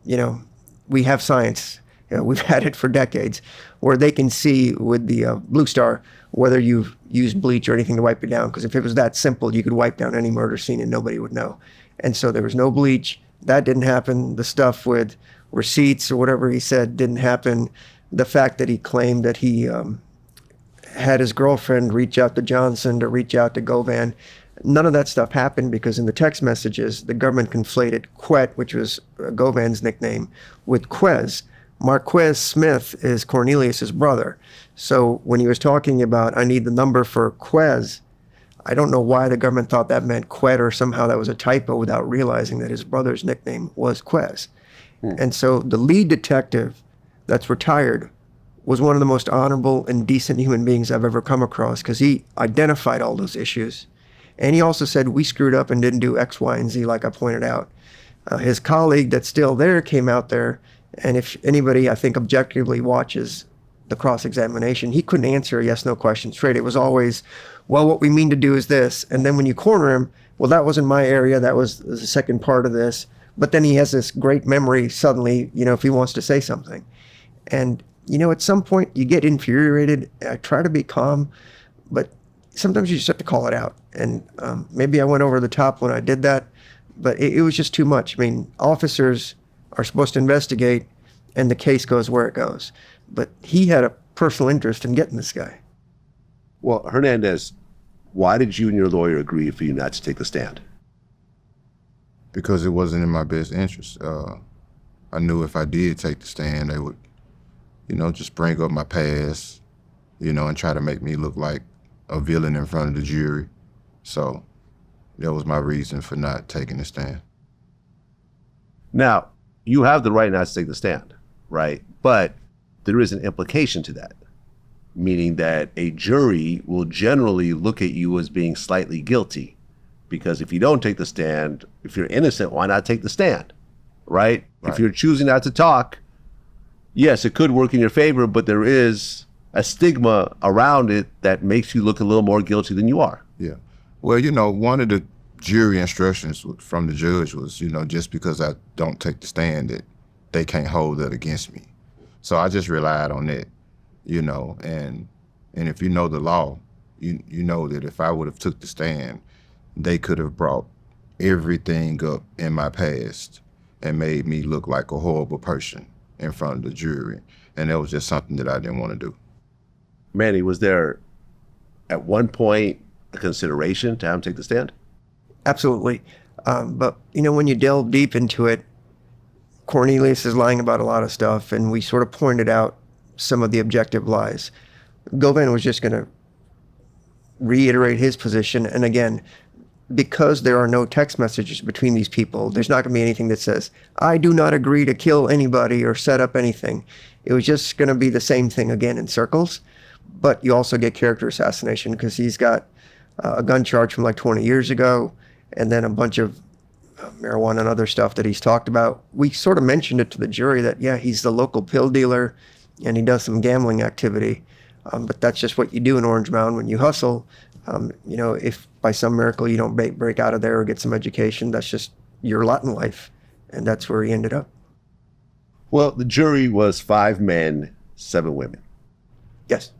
we have science. We've had it for decades, where they can see with the Blue Star whether you've used bleach or anything to wipe it down. Because if it was that simple, you could wipe down any murder scene and nobody would know. And so there was no bleach. That didn't happen. The stuff with receipts or whatever he said didn't happen. The fact that he claimed that he had his girlfriend reach out to Johnson to reach out to Govan, none of that stuff happened because in the text messages, the government conflated Quet, which was Govan's nickname, with Quez. Marquez Smith is Cornelius's brother. So when he was talking about, I need the number for Quez, I don't know why the government thought that meant Quet or somehow that was a typo without realizing that his brother's nickname was Quez. And so the lead detective that's retired was one of the most honorable and decent human beings I've ever come across because he identified all those issues. And he also said, we screwed up and didn't do X, Y, and Z like I pointed out. His colleague that's still there came out there, and if anybody, I think, objectively watches the cross-examination, he couldn't answer a yes-no question straight. It was always, well, what we mean to do is this. And then when you corner him, well, that wasn't my area. That was the second part of this. But then he has this great memory suddenly, if he wants to say something. And, at some point you get infuriated. I try to be calm, but sometimes you just have to call it out. And maybe I went over the top when I did that, but it was just too much. I mean, officers are supposed to investigate and the case goes where it goes. But he had a personal interest in getting this guy. Well, Hernandez, why did you and your lawyer agree for you not to take the stand? Because it wasn't in my best interest. I knew if I did take the stand, they would, just bring up my past, and try to make me look like a villain in front of the jury. So that was my reason for not taking the stand. Now, you have the right not to take the stand, right? But there is an implication to that, meaning that a jury will generally look at you as being slightly guilty. Because if you don't take the stand, if you're innocent, why not take the stand, right? If you're choosing not to talk, yes, it could work in your favor, but there is a stigma around it that makes you look a little more guilty than you are. Yeah. Well, one of the jury instructions from the judge was, just because I don't take the stand, that they can't hold that against me. So I just relied on that, and if you know the law, you know that if I would have took the stand, they could have brought everything up in my past and made me look like a horrible person in front of the jury. And that was just something that I didn't want to do. Manny, was there at one point a consideration to have him take the stand? Absolutely. But, when you delve deep into it, Cornelius is lying about a lot of stuff, and we sort of pointed out some of the objective lies. Govan was just going to reiterate his position. And again, because there are no text messages between these people, there's not going to be anything that says, I do not agree to kill anybody or set up anything. It was just going to be the same thing again in circles. But you also get character assassination because he's got a gun charge from like 20 years ago, and then a bunch of marijuana and other stuff that he's talked about. We sort of mentioned it to the jury that, yeah, he's the local pill dealer and he does some gambling activity. But that's just what you do in Orange Mound when you hustle. If by some miracle you don't break out of there or get some education, that's just your lot in life. And that's where he ended up. Well, the jury was 5 men, 7 women. Yes.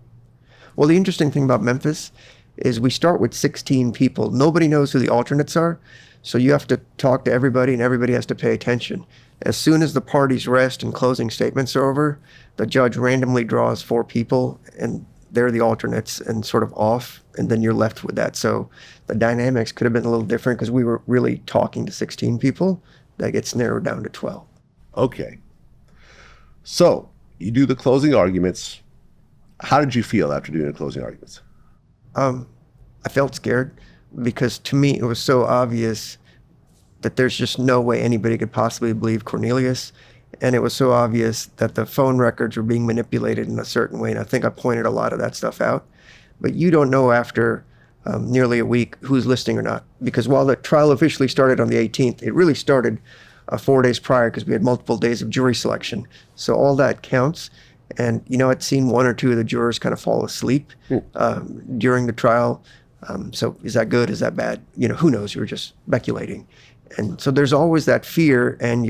Well, the interesting thing about Memphis is we start with 16 people. Nobody knows who the alternates are. So you have to talk to everybody and everybody has to pay attention. As soon as the parties rest and closing statements are over, the judge randomly draws 4 people and they're the alternates and sort of off, and then you're left with that. So the dynamics could have been a little different because we were really talking to 16 people. That gets narrowed down to 12. Okay. So you do the closing arguments. How did you feel after doing the closing arguments? I felt scared because to me it was so obvious that there's just no way anybody could possibly believe Cornelius. And it was so obvious that the phone records were being manipulated in a certain way. And I think I pointed a lot of that stuff out. But you don't know after nearly a week who's listening or not. Because while the trial officially started on the 18th, it really started 4 days prior because we had multiple days of jury selection. So all that counts. And, I'd seen 1 or 2 of the jurors kind of fall asleep during the trial. So is that good? Is that bad? Who knows? You're just speculating. And so there's always that fear, and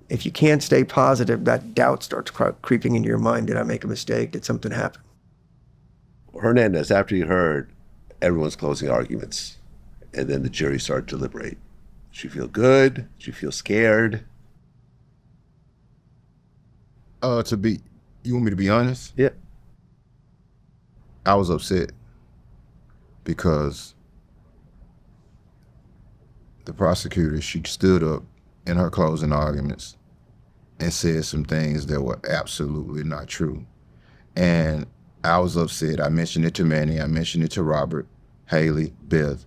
if you can't stay positive, that doubt starts creeping into your mind. Did I make a mistake? Did something happen? Hernandez, after you heard everyone's closing arguments and then the jury started to deliberate, did you feel good? Did you feel scared? You want me to be honest? Yeah. I was upset because the prosecutor, she stood up in her closing arguments and said some things that were absolutely not true. And I was upset. I mentioned it to Manny, I mentioned it to Robert, Haley, Beth,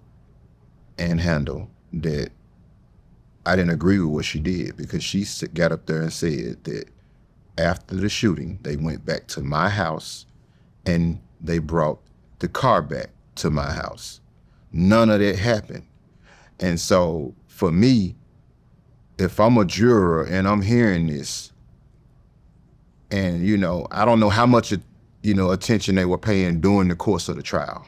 and Handel, that I didn't agree with what she did because she got up there and said that after the shooting, they went back to my house and they brought the car back to my house. None of that happened. And so for me, if I'm a juror and I'm hearing this, and, I don't know how much, attention they were paying during the course of the trial.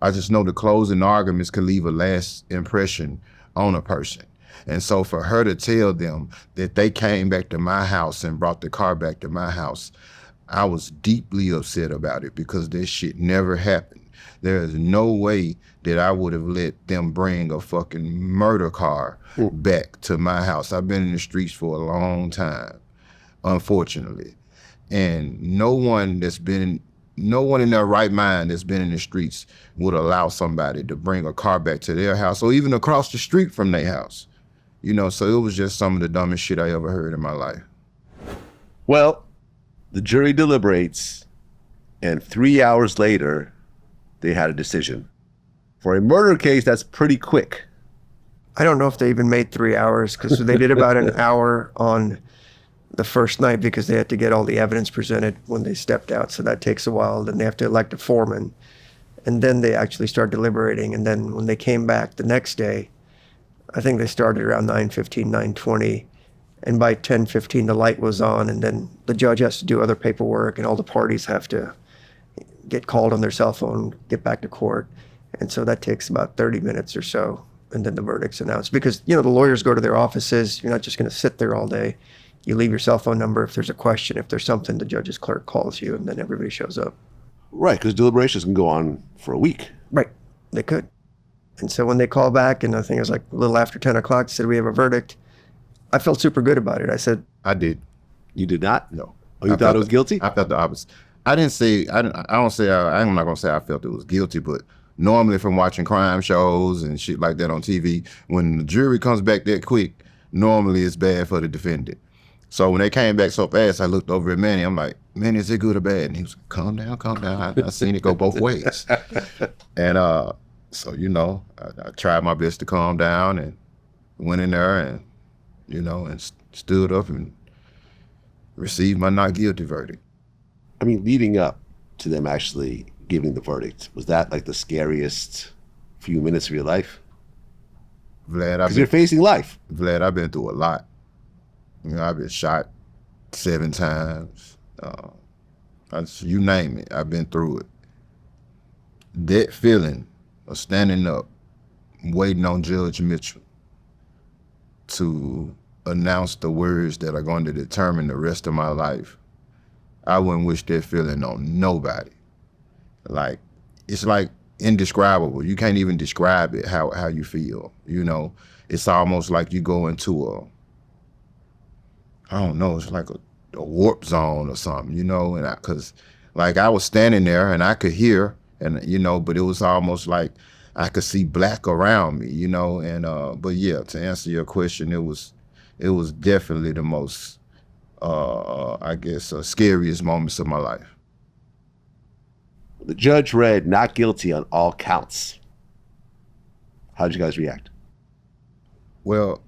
I just know the closing arguments can leave a last impression on a person. And so for her to tell them that they came back to my house and brought the car back to my house, I was deeply upset about it because this shit never happened. There is no way that I would have let them bring a fucking murder car back to my house. I've been in the streets for a long time, unfortunately. And no one in their right mind that's been in the streets would allow somebody to bring a car back to their house or even across the street from their house. You know, so it was just some of the dumbest shit I ever heard in my life. Well, the jury deliberates, and 3 hours later, they had a decision. For a murder case, that's pretty quick. I don't know if they even made 3 hours, because they did about an hour on the first night because they had to get all the evidence presented when they stepped out. So that takes a while. Then they have to elect a foreman. And then they actually start deliberating. And then when they came back the next day, I think they started around 9:15, 9:20. And by 10:15, the light was on. And then the judge has to do other paperwork, and all the parties have to get called on their cell phone, get back to court. And so that takes about 30 minutes or so. And then the verdict's announced. Because, you know, the lawyers go to their offices. You're not just going to sit there all day. You leave your cell phone number. If there's a question, if there's something, the judge's clerk calls you, and then everybody shows up. Right, because deliberations can go on for a week. Right, they could. And so when they call back, and I think it was like a little after 10 o'clock, said, we have a verdict. I felt super good about it. I said, I did. You did not? No. Oh, you thought it was guilty? I felt the opposite. I'm not gonna say I felt it was guilty, but normally from watching crime shows and shit like that on TV, when the jury comes back that quick, normally it's bad for the defendant. So when they came back so fast, I looked over at Manny. I'm like, Manny, is it good or bad? And he was like, calm down, calm down. I seen it go both ways. And so, you know, I tried my best to calm down and went in there and, you know, and stood up and received my not guilty verdict. I mean, leading up to them actually giving the verdict, was that like the scariest few minutes of your life? Vlad, Because you're facing life. Vlad, I've been through a lot. You know, I've been shot 7 times. You name it, I've been through it. That feeling of standing up, waiting on Judge Mitchell to announce the words that are going to determine the rest of my life, I wouldn't wish that feeling on nobody. Like, it's like indescribable. You can't even describe it, how you feel, you know? It's almost like you go into I don't know, it's like a warp zone or something, you know? And because like I was standing there and I could hear, and you know, but it was almost like I could see black around me, you know? And but yeah, to answer your question, it was definitely the most I guess scariest moments of my life. The judge read not guilty on all counts. How'd you guys react? Well,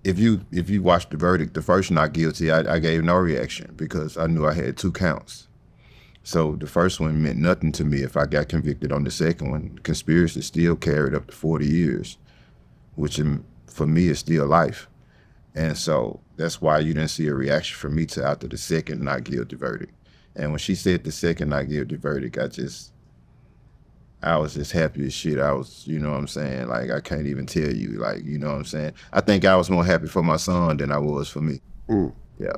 if you watch the verdict, the first not guilty, I gave no reaction because I knew I had 2 counts. So the first one meant nothing to me if I got convicted on the second one. Conspiracy still carried up to 40 years, which for me is still life. And so that's why you didn't see a reaction from me till after the second not guilty verdict. And when she said the second not guilty verdict, I was just happy as shit. I was, you know what I'm saying? Like, I can't even tell you, like, you know what I'm saying? I think I was more happy for my son than I was for me. Yeah.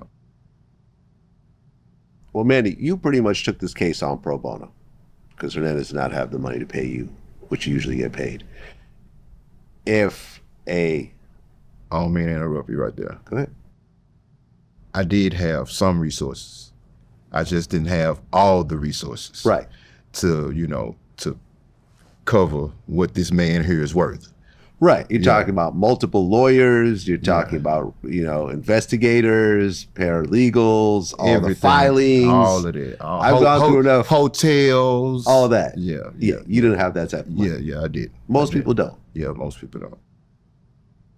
Well, Manny, you pretty much took this case on pro bono because Hernandez did not have the money to pay you, which you usually get paid. I don't mean to interrupt you right there. Go ahead. I did have some resources. I just didn't have all the resources. Right. To, you know, to cover what this man here is worth. Right. You're talking about multiple lawyers. You're talking about, you know, investigators, paralegals, all everything, the filings. All of that. I've gone through enough. Hotels. All of that. Yeah. You didn't have that type of money. Yeah, I did. Most people don't. Yeah, most people don't.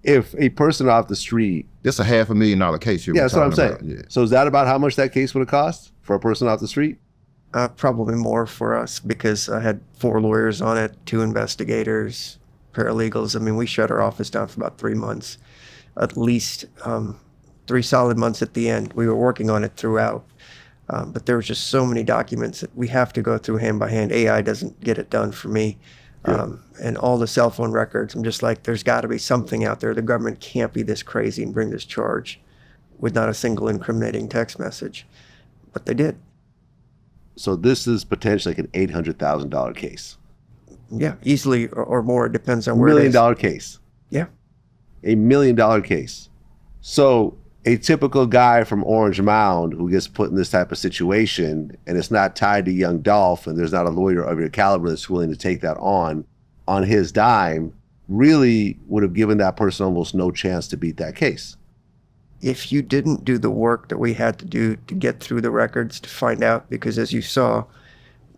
If a person off the street. That's a $500,000 case here. Yeah, that's what I'm saying. Yeah. So is that about how much that case would have cost for a person off the street? Probably more for us because I had 4 lawyers on it, 2 investigators, paralegals. I mean, we shut our office down for about 3 months, at least 3 solid months at the end. We were working on it throughout, but there was just so many documents that we have to go through hand by hand. AI doesn't get it done for me. And all the cell phone records, I'm just like, there's got to be something out there. The government can't be this crazy and bring this charge with not a single incriminating text message. But they did. So this is potentially like an $800,000 case. Yeah, easily or more. It depends on where $1 it is. million case. Yeah. $1 million case. So a typical guy from Orange Mound who gets put in this type of situation, and it's not tied to Young Dolph, and there's not a lawyer of your caliber that's willing to take that on his dime, really would have given that person almost no chance to beat that case. If you didn't do the work that we had to do to get through the records to find out, because as you saw,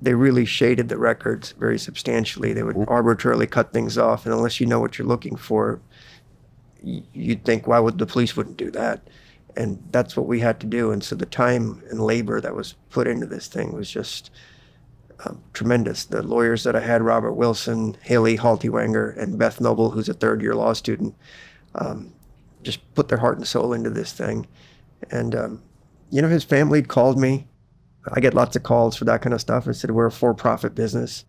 they really shaded the records very substantially. They would arbitrarily cut things off, and unless you know what you're looking for, you'd think, why would the police wouldn't do that? And that's what we had to do. And so the time and labor that was put into this thing was just tremendous. The lawyers that I had, Robert Wilson, Haley Haltiwanger, and Beth Noble, who's a third-year law student, just put their heart and soul into this thing. And, his family called me. I get lots of calls for that kind of stuff. I said, we're a for-profit business.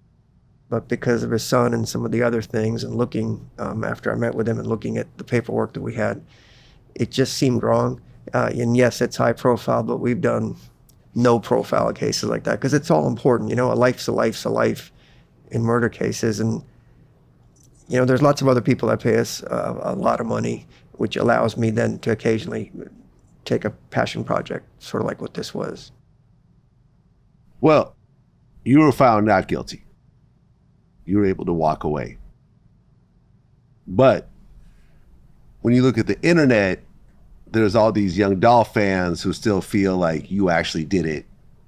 But because of his son and some of the other things, and looking, after I met with him and looking at the paperwork that we had, it just seemed wrong. And yes, it's high profile, but we've done no profile cases like that because it's all important. A life's a life in murder cases. And, there's lots of other people that pay us a lot of money, which allows me then to occasionally take a passion project, sort of like what this was. Well, you were found not guilty. You were able to walk away. But when you look at the internet, there's all these Young Dolph fans who still feel like you actually did it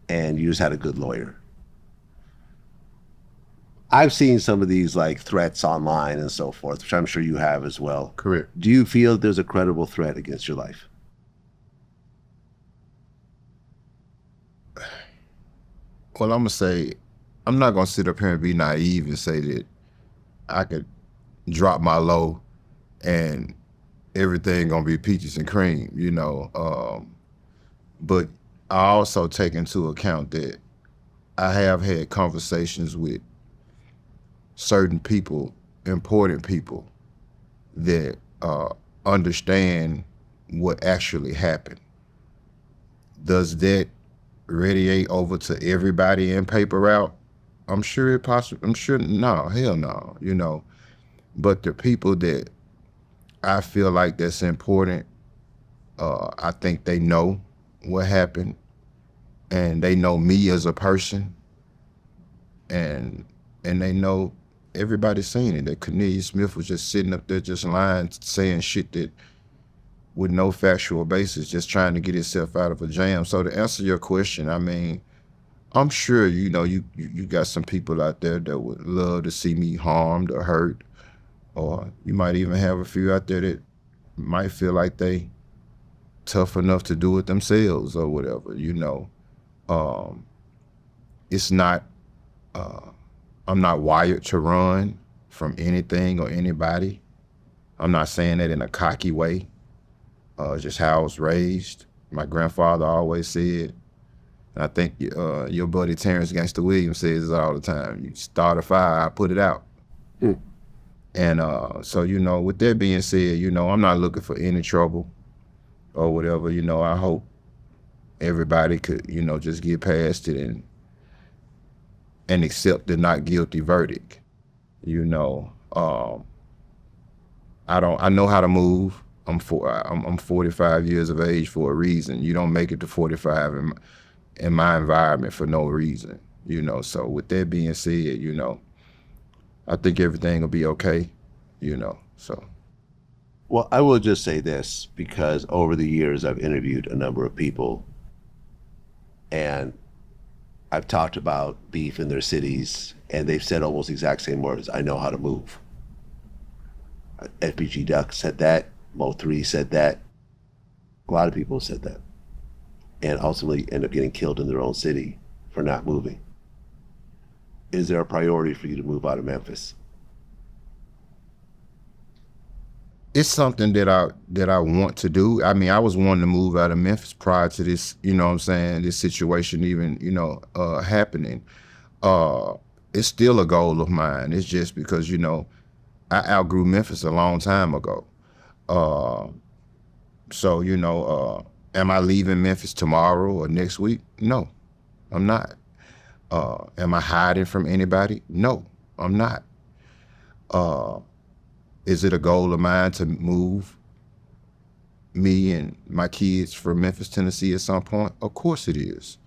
and you just had a good lawyer. I've seen some of these like threats online and so forth, which I'm sure you have as well. Correct. Do you feel there's a credible threat against your life? Well, I'm going to say, I'm not going to sit up here and be naive and say that I could drop my low and everything going to be peaches and cream, but I also take into account that I have had conversations with certain people, important people, that understand what actually happened. Does that radiate over to everybody in paper route? I'm sure no, hell no, But the people that I feel like that's important, I think they know what happened, and they know me as a person, and they know everybody's seen it, that Cornelius Smith was just sitting up there just lying, saying shit that with no factual basis, just trying to get himself out of a jam. So to answer your question, I mean, I'm sure, you got some people out there that would love to see me harmed or hurt, or you might even have a few out there that might feel like they tough enough to do it themselves or whatever, It's not, I'm not wired to run from anything or anybody. I'm not saying that in a cocky way. Just how I was raised. My grandfather always said, and I think your buddy Terrence Gangster Williams says it all the time, you start a fire, I put it out. And so, with that being said, I'm not looking for any trouble or whatever. I hope everybody could, just get past it and accept the not guilty verdict. I know how to move. I'm 45 years of age for a reason. You don't make it to 45 in my environment for no reason, So with that being said, I think everything will be okay, so. Well, I will just say this, because over the years I've interviewed a number of people and I've talked about beef in their cities, and they've said almost the exact same words. I know how to move. FBG Duck said that. Mo3 said that. A lot of people said that, and ultimately end up getting killed in their own city for not moving. Is there a priority for you to move out of Memphis? It's something that I want to do. I mean, I was wanting to move out of Memphis prior to this, this situation even, happening. It's still a goal of mine. It's just because, I outgrew Memphis a long time ago. So, am I leaving Memphis tomorrow or next week? No, I'm not. Am I hiding from anybody? No, I'm not. Is it a goal of mine to move me and my kids from Memphis, Tennessee at some point? Of course it is.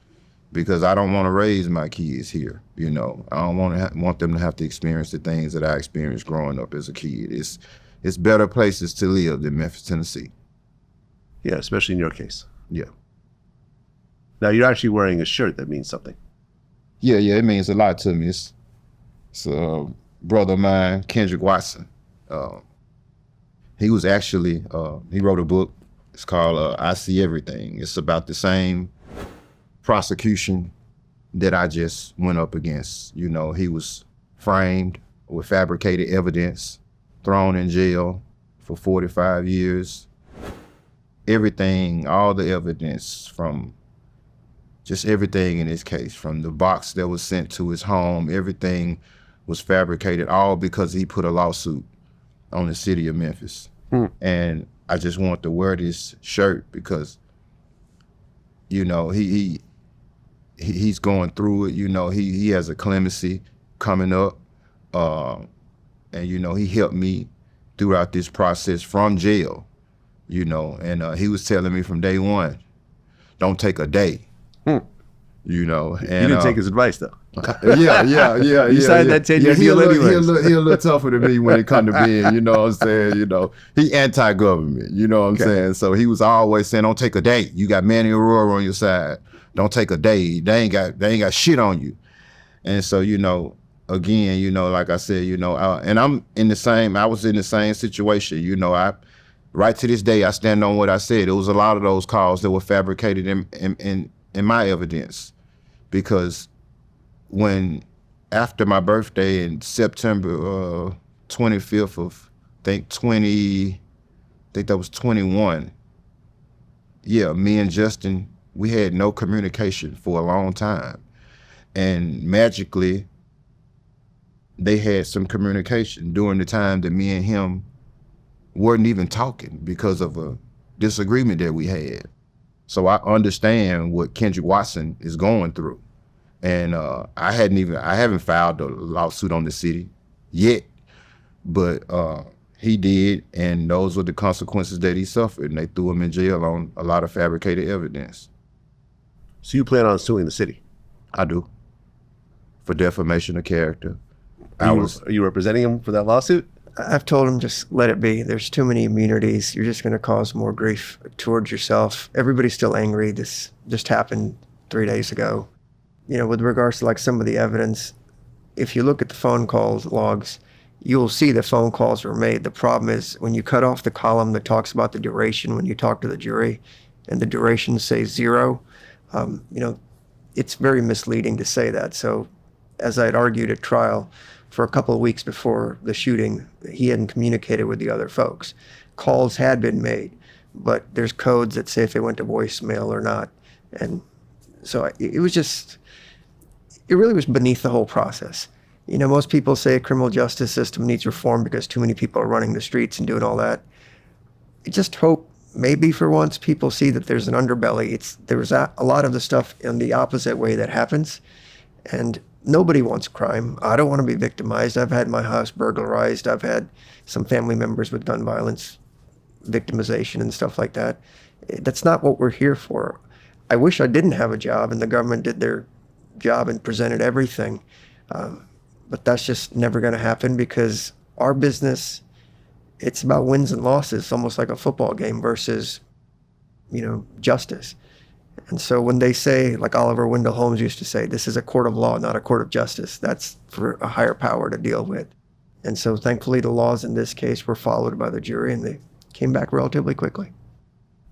Because I don't want to raise my kids here, you know. I don't want them to have to experience the things that I experienced growing up as a kid. It's better places to live than Memphis, Tennessee. Yeah, especially in your case. Yeah. Now, you're actually wearing a shirt that means something. Yeah, it means a lot to me. It's a brother of mine, Kendrick Watson. He was actually, he wrote a book. It's called I See Everything. It's about the same prosecution that I just went up against. You know, he was framed with fabricated evidence, thrown in jail for 45 years. Everything, all the evidence from just everything in his case, from the box that was sent to his home, everything was fabricated, all because he put a lawsuit on the city of Memphis. And I just want to wear this shirt because, you know, he's going through it. You know, he has a clemency coming up, and you know, he helped me throughout this process from jail. You know, and he was telling me from day one, don't take a day. You know, and you didn't take his advice though. Yeah. You signed that 10-year deal anyway. He a little tougher than me when it come to being, you know what I'm saying? You know, he anti-government. You know what I'm saying? So he was always saying, don't take a day. You got Manny Aurora on your side. Don't take a day. They ain't got shit on you. And so, you know, again, you know, like I said, you know, and I was in the same situation. You know, right to this day, I stand on what I said. It was a lot of those calls that were fabricated in my evidence, because after my birthday in September 25th of, I think that was 21. Yeah, me and Justin, we had no communication for a long time. And magically, they had some communication during the time that me and him weren't even talking because of a disagreement that we had. So I understand what Kendrick Watson is going through. And I haven't filed a lawsuit on the city yet, but he did, and those were the consequences that he suffered, and they threw him in jail on a lot of fabricated evidence. So you plan on suing the city? I do, for defamation of character. Are you representing him for that lawsuit? I've told him just let it be. There's too many immunities. You're just going to cause more grief towards yourself. Everybody's still angry. This just happened 3 days ago. You know, with regards to like some of the evidence, if you look at the phone calls logs, you'll see the phone calls were made. The problem is when you cut off the column that talks about the duration when you talk to the jury, and the duration says 0, you know, it's very misleading to say that. So as I had argued at trial, for a couple of weeks before the shooting, he hadn't communicated with the other folks. Calls had been made, but there's codes that say if they went to voicemail or not. And so it really was beneath the whole process. You know, most people say a criminal justice system needs reform because too many people are running the streets and doing all that. I just hope maybe for once people see that there's an underbelly. There's a lot of the stuff in the opposite way that happens, and nobody wants crime. I don't want to be victimized. I've had my house burglarized. I've had some family members with gun violence, victimization and stuff like that. That's not what we're here for. I wish I didn't have a job and the government did their job and presented everything. But that's just never going to happen because our business, it's about wins and losses, almost like a football game versus, you know, justice. And so when they say, like Oliver Wendell Holmes used to say, this is a court of law, not a court of justice, that's for a higher power to deal with. And so thankfully the laws in this case were followed by the jury and they came back relatively quickly.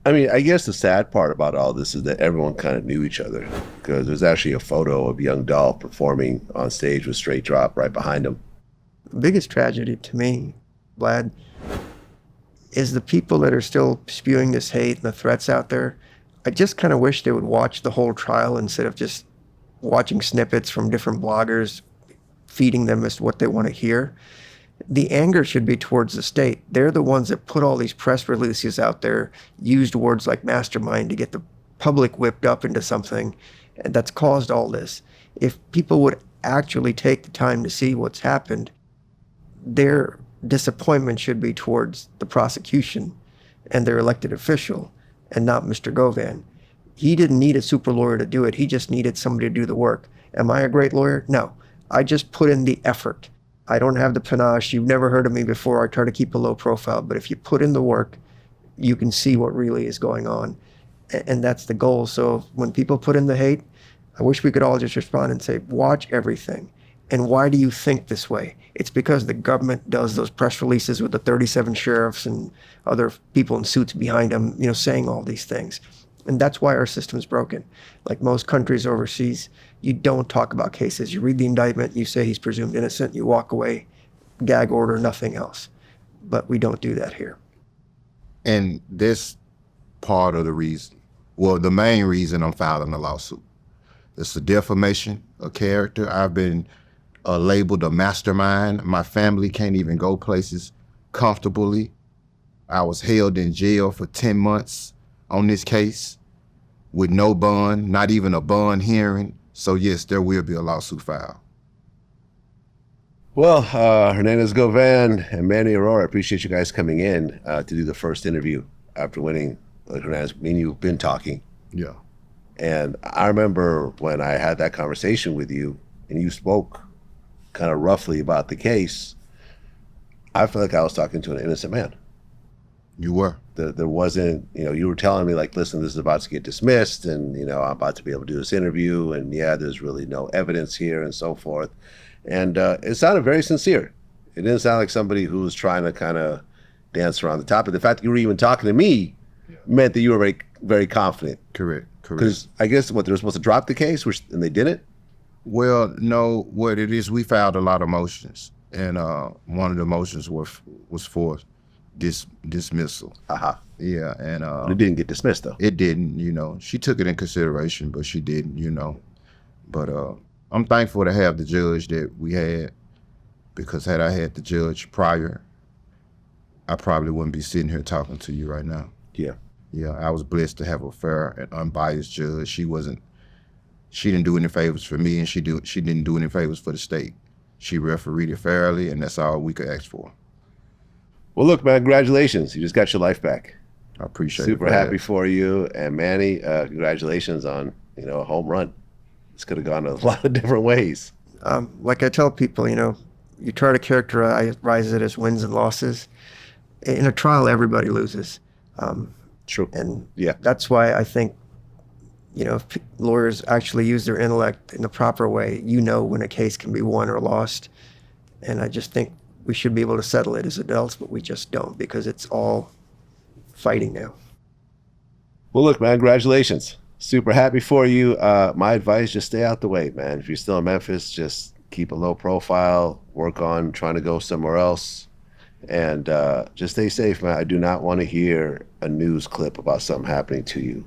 I mean, I guess the sad part about all this is that everyone kind of knew each other, because there's actually a photo of Young Dolph performing on stage with Straight Drop right behind him. The biggest tragedy to me, Vlad, is the people that are still spewing this hate and the threats out there. I just kind of wish they would watch the whole trial instead of just watching snippets from different bloggers, feeding them as what they want to hear. The anger should be towards the state. They're the ones that put all these press releases out there, used words like mastermind to get the public whipped up into something, and that's caused all this. If people would actually take the time to see what's happened, their disappointment should be towards the prosecution and their elected official, and not Mr. Govan. He didn't need a super lawyer to do it. He just needed somebody to do the work. Am I a great lawyer? No. I just put in the effort. I don't have the panache. You've never heard of me before. I try to keep a low profile. But if you put in the work, you can see what really is going on. And that's the goal. So when people put in the hate, I wish we could all just respond and say, watch everything. And why do you think this way? It's because the government does those press releases with the 37 sheriffs and other people in suits behind them, saying all these things. And that's why our system's broken. Like most countries overseas, you don't talk about cases. You read the indictment, you say he's presumed innocent, you walk away, gag order, nothing else. But we don't do that here. And this part of the reason, well, the main reason I'm filing a lawsuit. It's a defamation of character. I've been labeled a mastermind. My family can't even go places comfortably. I was held in jail for 10 months on this case with no bond, not even a bond hearing. So yes, there will be a lawsuit filed. Well, Hernandez Govan and Manny Aurora, I appreciate you guys coming in to do the first interview after winning. Like Hernandez, me and you have been talking. Yeah. And I remember when I had that conversation with you and you spoke kind of roughly about the case, I feel like I was talking to an innocent man. You were. There wasn't, you were telling me like, listen, this is about to get dismissed and, I'm about to be able to do this interview and yeah, there's really no evidence here and so forth. And it sounded very sincere. It didn't sound like somebody who was trying to kind of dance around the topic. The fact that you were even talking to me meant that you were very, very confident. Correct. Because I guess they were supposed to drop the case, and they didn't? Well, no, what it is, we filed a lot of motions. And one of the motions was for dismissal. Yeah, and it didn't get dismissed though. It didn't, She took it in consideration, but she didn't, But I'm thankful to have the judge that we had, because had I had the judge prior, I probably wouldn't be sitting here talking to you right now. Yeah. Yeah, I was blessed to have a fair and unbiased judge. She didn't do any favors for me, and she didn't do any favors for the state. She refereed it fairly, and that's all we could ask for. Well, look, man, congratulations. You just got your life back. I appreciate it. Super happy for you. And Manny, congratulations on, a home run. This could have gone a lot of different ways. Like I tell people, you try to characterize it as wins and losses. In a trial, everybody loses. True. And yeah, that's why I think, if lawyers actually use their intellect in the proper way, when a case can be won or lost. And I just think we should be able to settle it as adults, but we just don't, because it's all fighting now. Well, look, man, congratulations. Super happy for you. My advice, just stay out the way, man. If you're still in Memphis, just keep a low profile, work on trying to go somewhere else. And just stay safe, man. I do not want to hear a news clip about something happening to you.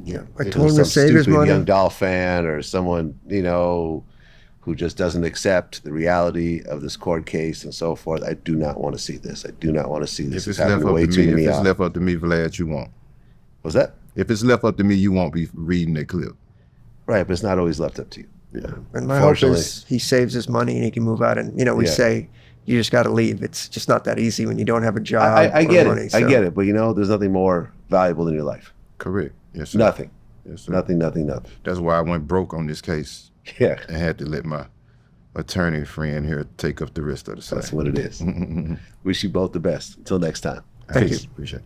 Yeah, I told him to save his money. Young Dolph fan or someone, who just doesn't accept the reality of this court case and so forth. I do not want to see this. I do not want to see this. If it's left up to me, Vlad, you won't. What's that? If it's left up to me, you won't be reading that clip. Right, but it's not always left up to you. Yeah. And my hope is he saves his money and he can move out. And, we say, you just got to leave. It's just not that easy when you don't have a job. I get it. I get it. But, there's nothing more valuable than your life. Correct. Yes, sir. Nothing. Yes, sir. Nothing. That's why I went broke on this case. Yeah. And had to let my attorney friend here take up the rest of the side. That's what it is. Wish you both the best. Until next time. Thank you. Appreciate it.